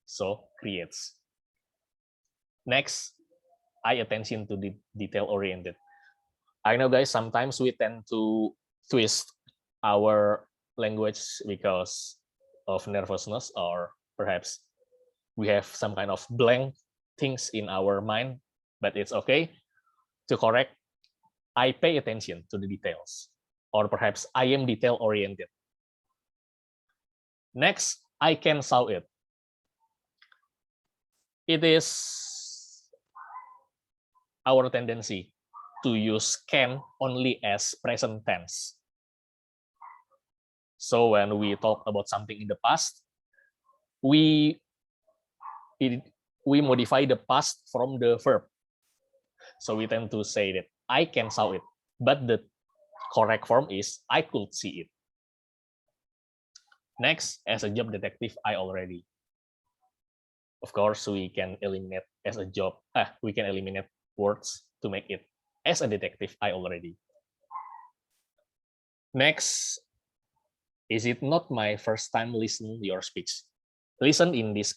So creates. Next, I attention to the detail oriented. I know, guys, sometimes we tend to twist our language because of nervousness, or perhaps we have some kind of blank things in our mind, but it's okay to correct. I pay attention to the details, or perhaps I am detail oriented. Next, I can saw it. It is our tendency to use can only as present tense. So when we talk about something in the past, we modify the past from the verb. So we tend to say that I can saw it, but the correct form is I could see it. Next, as a job detective, I already. Of course, we can eliminate as a job. We can eliminate words to make it as a detective, I already. Next, is it not my first time listening your speech? Listen in this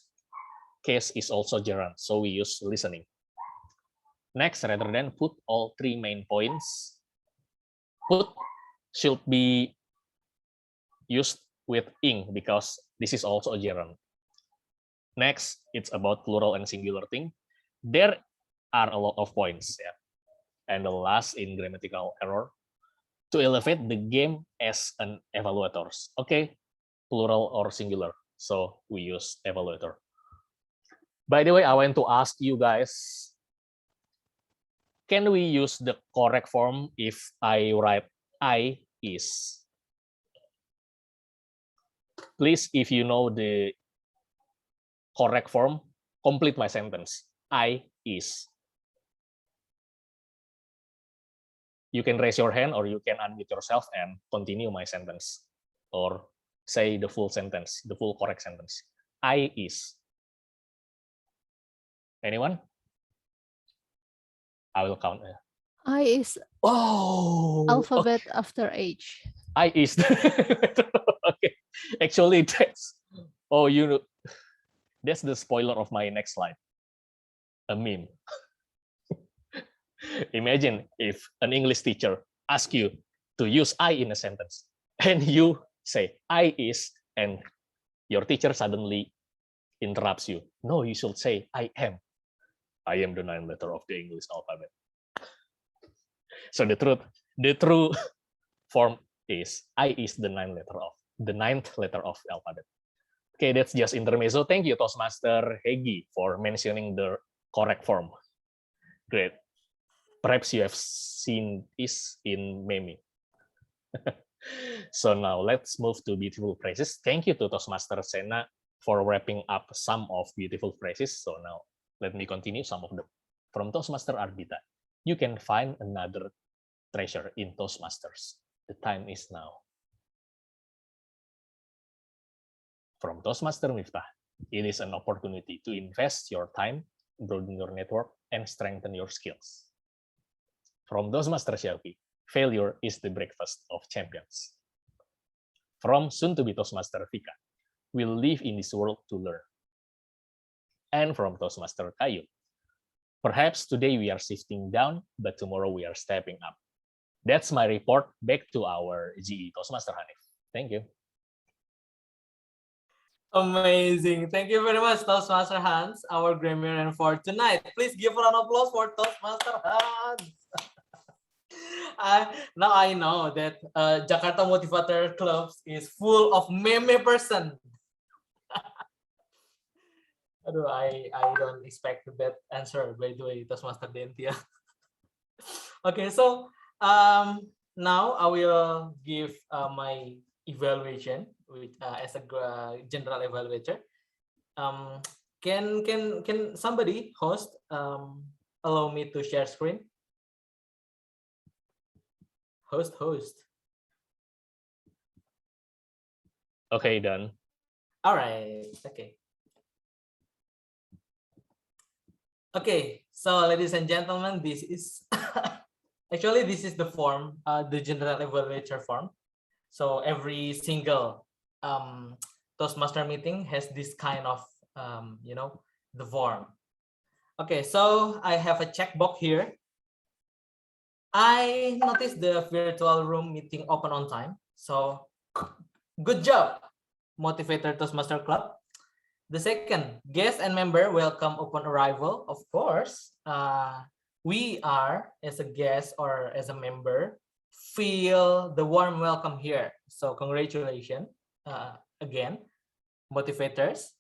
case is also gerund, so we use listening. Next, rather than put all 3 main points, put should be used with ing because this is also a gerund. Next, it's about plural and singular thing. There are a lot of points. Yeah. And the last in grammatical error, to elevate the game as an evaluator. Okay, plural or singular. So we use evaluator. By the way, I want to ask you guys, can we use the correct form if I write I is? Please, if you know the correct form, complete my sentence. I is. You can raise your hand or you can unmute yourself and continue my sentence or say the full sentence, the full correct sentence. I is. Anyone? I will count. I is alphabet after H. I is. Okay. Actually, that's that's the spoiler of my next slide. A meme. Imagine if an English teacher asks you to use I in a sentence, and you say I is, and your teacher suddenly interrupts you. No, you should say I am. I am the 9th letter of the English alphabet. So the true form is I is the 9th letter of the alphabet. Okay, that's just intermezzo. Thank you, Toastmaster Heggi, for mentioning the correct form. Great. Perhaps you have seen this in meme. So now let's move to beautiful phrases. Thank you to Toastmaster Sena for wrapping up some of beautiful phrases. So now let me continue some of them. From Toastmaster Ardita, you can find another treasure in Toastmasters. The time is now. From Toastmaster Miftah, it is an opportunity to invest your time, broaden your network, and strengthen your skills. From Toastmaster Syauqi, failure is the breakfast of champions. From soon-to-be Toastmaster Fika, we live in this world to learn. And from Toastmaster Qaiyum, perhaps today we are sifting down, but tomorrow we are stepping up. That's my report. Back to our GE Toastmaster Hanif. Thank you. Amazing. Thank you very much, Toastmaster Hans, our grammarian for tonight. Please give a round of applause for Toastmaster Hans. Now I know that Jakarta Motivator Clubs is full of meme person. Aduh, I don't expect that answer, by the way, Toastmaster Dentia. Okay, so now I will give my evaluation with as a general evaluator. Can somebody host allow me to share screen? Host. Okay, done. All right. Okay, so ladies and gentlemen, this is actually this is the form, the general evaluator form. So every single Toastmaster meeting has this kind of the form. Okay, so I have a checkbox here. I noticed the virtual room meeting open on time. So good job, Motivator Toastmaster Club. The second, guest and member welcome upon arrival. Of course, we are, as a guest or as a member, feel the warm welcome here. So congratulations again, motivators.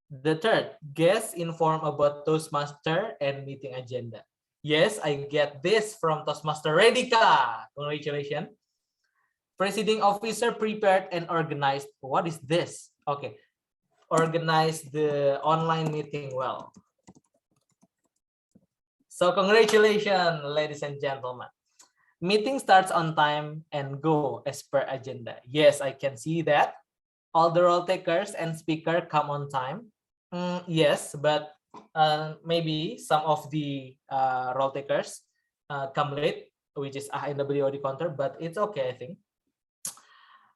The third, guests inform about Toastmaster and meeting agenda. Yes, I get this from Toastmaster Redika. Congratulations. Presiding officer prepared and organized. What is this? Okay. Organize the online meeting well. So congratulations, ladies and gentlemen. Meeting starts on time and go as per agenda. Yes, I can see that. All the role takers and speaker come on time. Yes, but maybe some of the role takers come late, which is Ah-WOD counter, but it's okay, I think.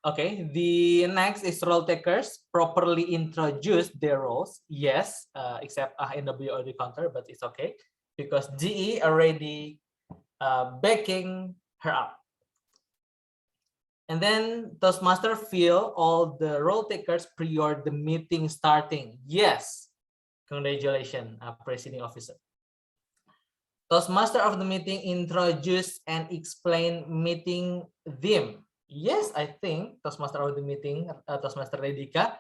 Okay, the next is role takers properly introduce their roles. Yes, except Ah-WOD counter, but it's okay because GE already backing her up. And then Toastmaster feel all the role takers prior the meeting starting. Yes, congratulations, presiding officer. Toastmaster of the meeting introduce and explain meeting theme. Yes, I think Toastmaster of the meeting, Toastmaster Redika,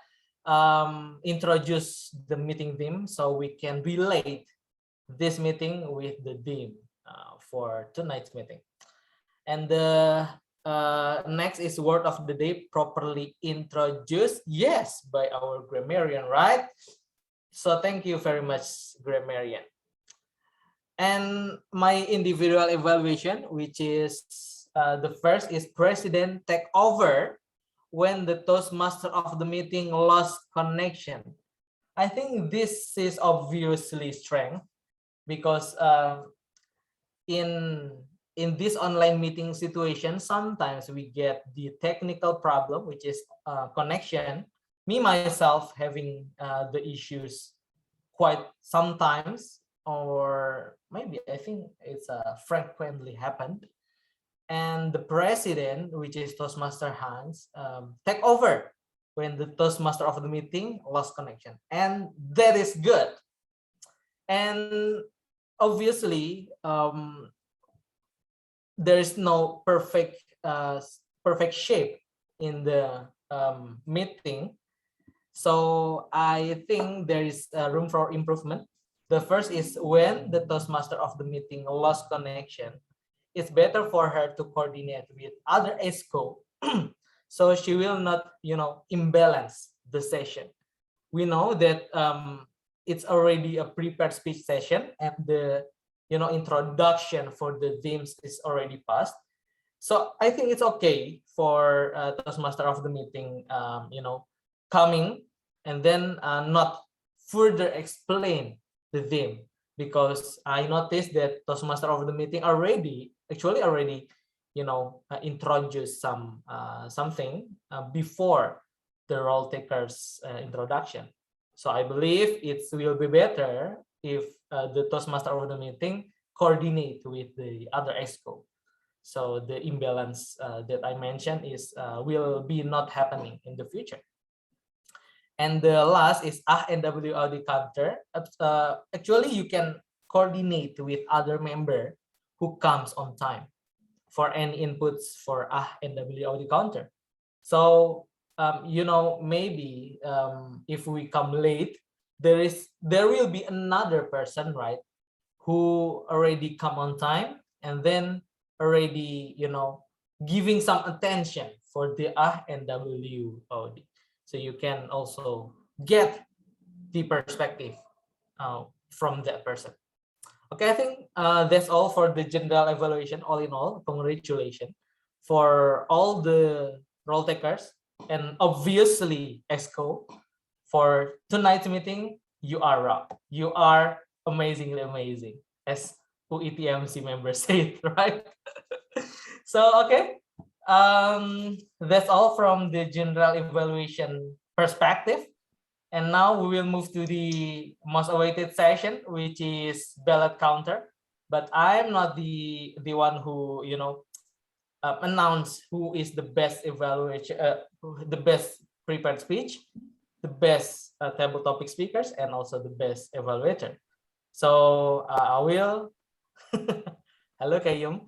introduce the meeting theme so we can relate this meeting with the theme for tonight's meeting. And the next is word of the day properly introduced. Yes, by our grammarian, right? So thank you very much, grammarian. And my individual evaluation, which is the first is president take over when the Toastmaster of the meeting lost connection. I think this is obviously strength because in this online meeting situation, sometimes we get the technical problem, which is connection. Me, myself, having the issues quite sometimes, or maybe I think it's frequently happened. And the president, which is Toastmaster Hans, take over when the Toastmaster of the meeting lost connection. And that is good. And obviously, there is no perfect shape in the meeting. So I think there is room for improvement. The first is when the Toastmaster of the meeting lost connection, it's better for her to coordinate with other ESCO so she will not, imbalance the session. We know that it's already a prepared speech session and the, introduction for the themes is already passed. So I think it's okay for Toastmaster of the meeting, coming and then not further explain the theme, because I noticed that Toastmaster of the meeting already introduced something before the role taker's introduction. So I believe it will be better if the Toastmaster of the meeting coordinate with the other ESCO. So the imbalance that I mentioned will be not happening in the future. And the last is Ah-WOD counter. Actually, you can coordinate with other member who comes on time for any inputs for Ah-WOD counter. So maybe if we come late, there will be another person, right, who already come on time and then already giving some attention for the Ah-WOD. So you can also get the perspective from that person. Okay, I think that's all for the general evaluation. All in all, congratulations for all the role takers, and obviously ESCO for tonight's meeting. You are rock. You are amazingly amazing, as UITMC members said, right? So okay. That's all from the general evaluation perspective. And now we will move to the most awaited session, which is ballot counter. But I'm not the one who announce who is the best evaluation, the best prepared speech, the best table topic speakers, and also the best evaluator. So I will. Hello, Qaiyum.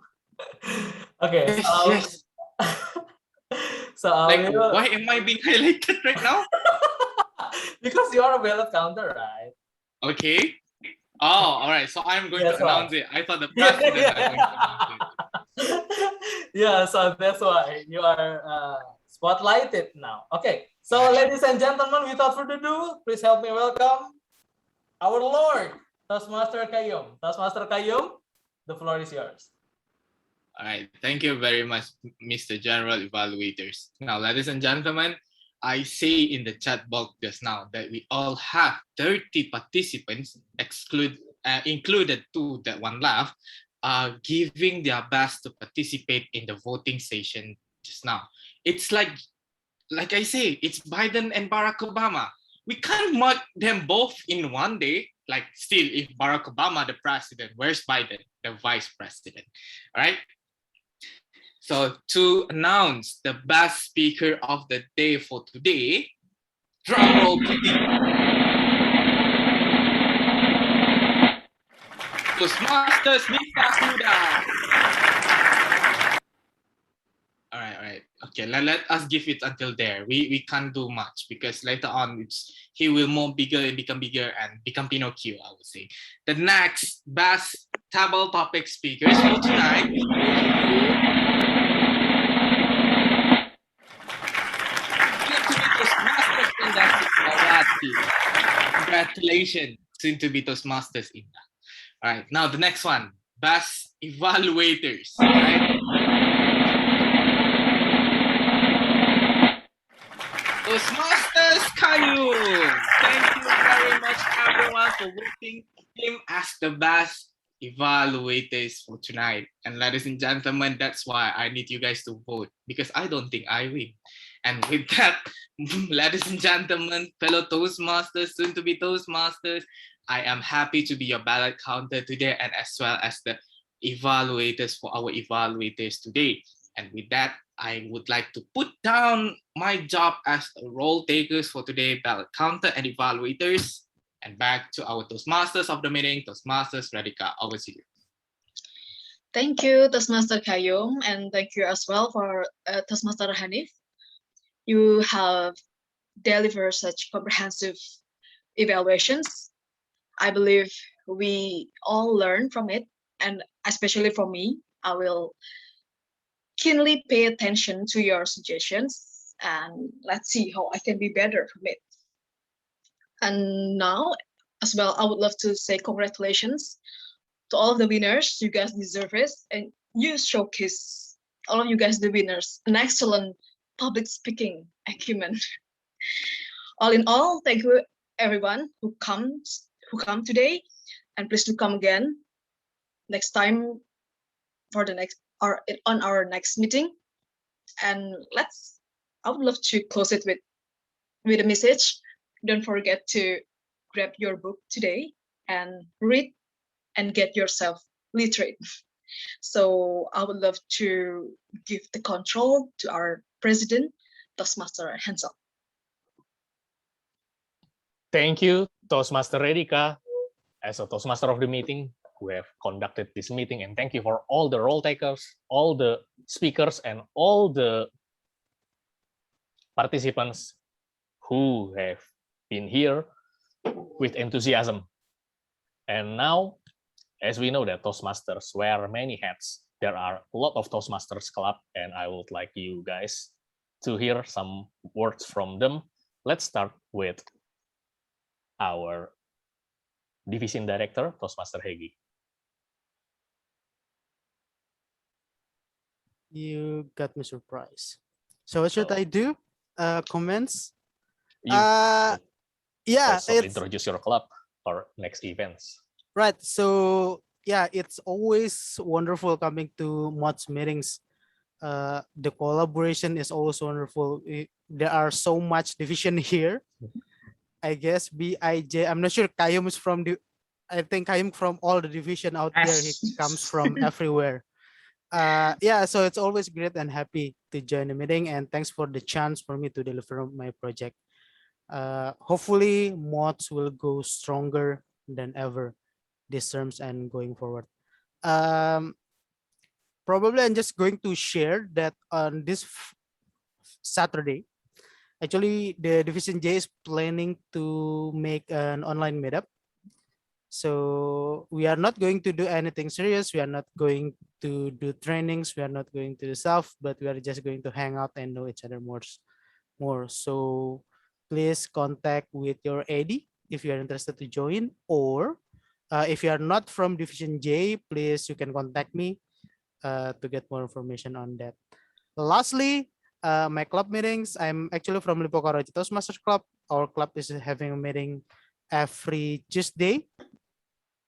Okay. Yes. So I will... why am I being highlighted right now? Because you are a ballot counter, right? Okay. Oh, all right. So I'm going to announce it. I thought the president was going to announce it. Yeah, so that's why you are spotlighted now. Okay. So ladies and gentlemen, without further ado, please help me welcome our Lord, Toastmaster Qaiyum. Toastmaster Qaiyum, the floor is yours. All right. Thank you very much, Mr. General Evaluators. Now, ladies and gentlemen, I say in the chat box just now that we all have 30 participants, included 2 that one left, giving their best to participate in the voting session just now. It's like I say, it's Biden and Barack Obama. We can't mark them both in one day. Like still, if Barack Obama the president, where's Biden, the vice president? All right. So to announce the best speaker of the day for today, drum roll please. Toastmasters Miftah. All right. Okay, let us give it until there. We can't do much because later on he will more bigger and become bigger and become Pinocchio, I would say. The next best table topic speakers for tonight. Congratulations, soon to be Toastmasters Indah. All right, now the next one, best evaluators. All right. Toastmasters Qaiyum. Thank you very much, everyone, for voting him as the best evaluators for tonight. And ladies and gentlemen, that's why I need you guys to vote, because I don't think I win. And with that, ladies and gentlemen, fellow Toastmasters, soon to be Toastmasters, I am happy to be your ballot counter today, and as well as the evaluators for our evaluators today. And with that, I would like to put down my job as the role takers for today, ballot counter and evaluators, and back to our Toastmasters of the meeting, Toastmasters Redika. Over to you. Thank you, Toastmaster Qaiyum, and thank you as well for Toastmaster Hanif. You have deliver such comprehensive evaluations. I believe we all learn from it, and especially for me, I will keenly pay attention to your suggestions, and let's see how I can be better from it. And now, as well, I would love to say congratulations to all of the winners. You guys deserve it, and you showcase all of you guys, the winners, an excellent public speaking acumen. All in all, thank you everyone who come today, and please do come again next time for the next or on our next meeting. And I would love to close it with a message. Don't forget to grab your book today and read and get yourself literate. So I would love to give the control to our president, Toastmaster Hansel. Thank you, Toastmaster Redika, as a Toastmaster of the meeting, who have conducted this meeting, and thank you for all the role takers, all the speakers, and all the participants who have been here with enthusiasm. And now, as we know that Toastmasters wear many hats, there are a lot of Toastmasters Club, and I would like you guys to hear some words from them. Let's start with our Division Director, Toastmaster Heggi. You got me surprised. So what should I do? Comments? Yeah, it's introduce your club or next events. right. So yeah, it's always wonderful coming to MODS meetings. The collaboration is always wonderful. There are so much division here. I guess BIJ. I'm not sure Qaiyum is from the. I think Qaiyum from all the division out there. He comes from everywhere. Yeah, so it's always great and happy to join the meeting, and thanks for the chance for me to deliver my project. Hopefully mods will go stronger than ever these terms and going forward. Probably I'm just going to share that on this Saturday, actually the Division J is planning to make an online meetup. So we are not going to do anything serious. We are not going to do trainings. We are not going to do stuff, but we are just going to hang out and know each other more. So please contact with your AD if you are interested to join, or if you are not from Division J, please you can contact me to get more information on that. Lastly, my club meetings. I'm actually from Lipo Karachi Toastmasters Club. Our club is having a meeting every Tuesday.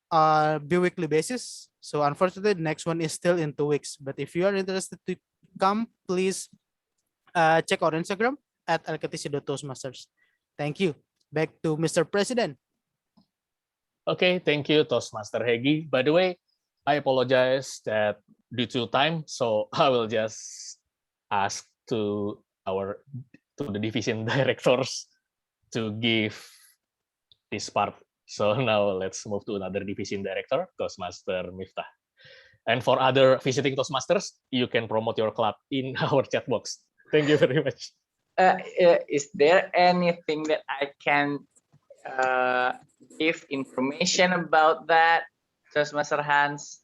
Bi-weekly basis. So unfortunately, the next one is still in 2 weeks. But if you are interested to come, please check our Instagram at @lktc.toastmasters. Thank you. Back to Mr. President. Okay, thank you, Toastmaster Heggi. By the way, I apologize that due to time, so I will just ask to the division directors to give this part. So now let's move to another division director, Toastmaster Miftah. And for other visiting Toastmasters, you can promote your club in our chat box. Thank you very much. Is there anything that I can give information about that, Toastmaster Hans?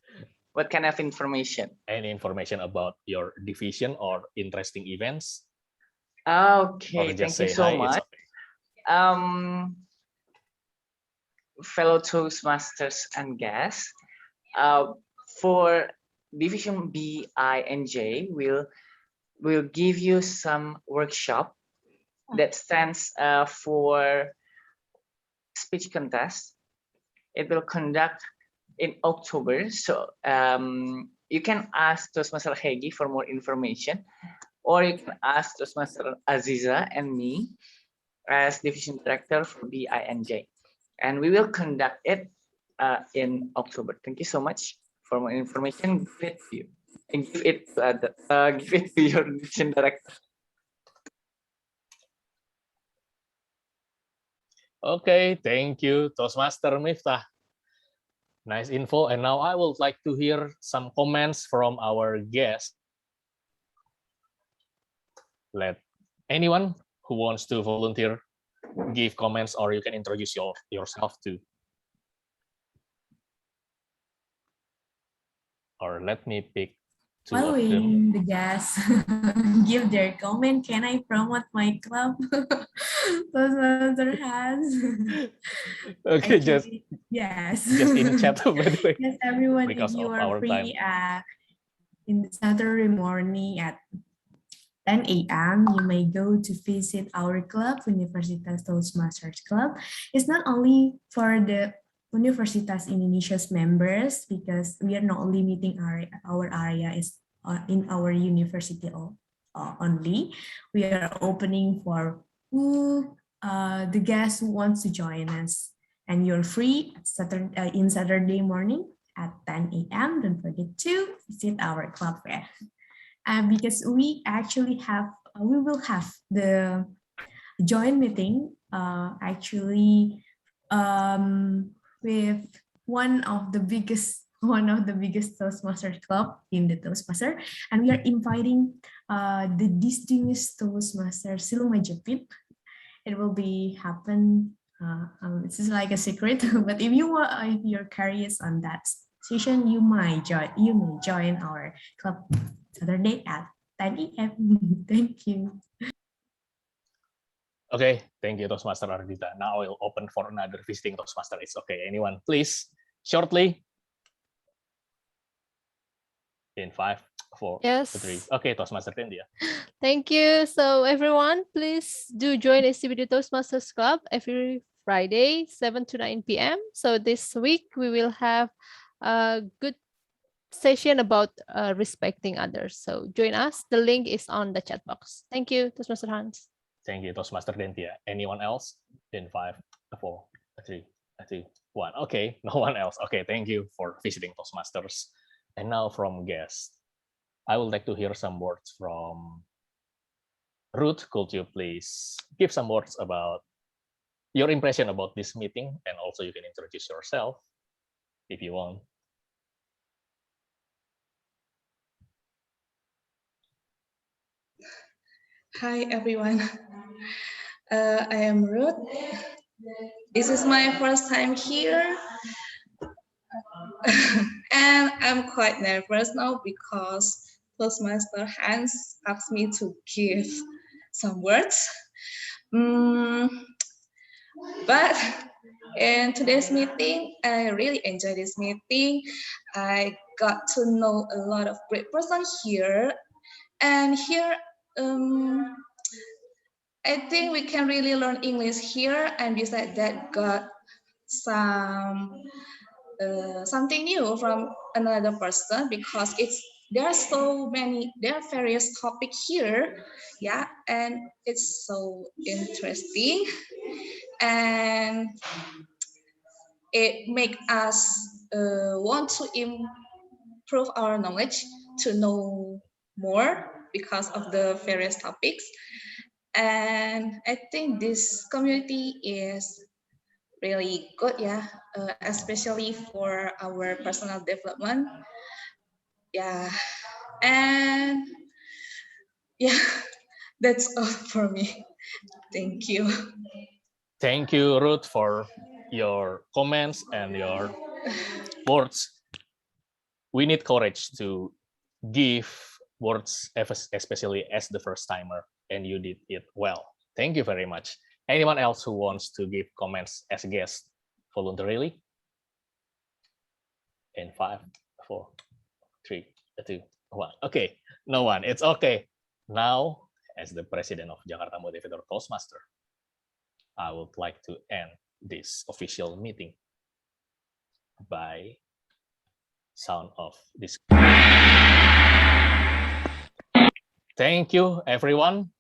What kind of information? Any information about your division or interesting events? Okay, just thank you say so hi, much. Fellow Toastmasters and guests, for Division B, I, and J, we'll give you some workshop that stands for speech contest. It will conduct in October, so you can ask Toastmaster Heggi for more information, or you can ask Toastmaster Aziza and me as Division Director for B, I, and J. And we will conduct it in October. Thank you so much. For more information, give it to you. And give it to your Division Director. Okay, thank you, Toastmaster Miftah. Nice info. And now I would like to hear some comments from our guests. Let anyone who wants to volunteer, give comments, or you can introduce yourself too. Or let me pick two While of them. waiting the guests give their comment, can I promote my club? Toastmaster has. Okay, Actually, yes. just in chat, by the way. Yes, everyone, if Because you of are our time. free in the Saturday morning at 10 a.m., you may go to visit our club, Universitas Toastmasters Club. It's not only for the Universitas Indonesia's members, because we are not only meeting our area is in our university only. We are opening for the guests who wants to join us. And you're free in Saturday morning at 10 a.m. Don't forget to visit our club fair. Because we actually we will have the joint meeting with one of the biggest Toastmasters club in the Toastmaster, and we are inviting the distinguished Toastmaster Silma Japit. It will be happen. This is like a secret, but if you're curious on that session, you may join our club Saturday at 10 a.m. Thank you. Okay, thank you, Toastmaster Ardita. Now I will open for another visiting Toastmaster. It's okay. Anyone, please, shortly. In 5, 4, Yes. 3. Okay, Toastmaster Dentia. Thank you. So everyone, please do join SCBD Toastmasters Club every Friday, 7 to 9 p.m. So this week we will have a good session about respecting others. So join us. The link is on the chat box. Thank you, Toastmaster Hans. Thank you, Toastmaster Dentia. Anyone else? In 5, 4, 3, 2, 1. Okay, no one else. Okay, thank you for visiting Toastmasters. And now from guests, I would like to hear some words from Ruth. Could you please give some words about your impression about this meeting, and also you can introduce yourself if you want. Hi everyone, I am Ruth. This is my first time here and I'm quite nervous now because Toastmaster Hans asked me to give some words. But in today's meeting, I really enjoyed this meeting. I got to know a lot of great persons here, and here I think we can really learn English here, and besides that, got something new from another person, because there are various topics here, yeah, and it's so interesting, and it makes us want to improve our knowledge, to know more because of the various topics. And I think this community is really good, yeah, especially for our personal development. Yeah, and yeah, that's all for me. Thank you. Thank you, Ruth, for your comments and your words. We need courage to give words, especially as the first timer, and you did it well. Thank you very much. Anyone else who wants to give comments as a guest voluntarily? In 5, 4, 3, 2, 1. Okay, no one. It's okay. Now, as the president of Jakarta Motivator Toastmaster, I would like to end this official meeting by sound of this. Thank you, everyone.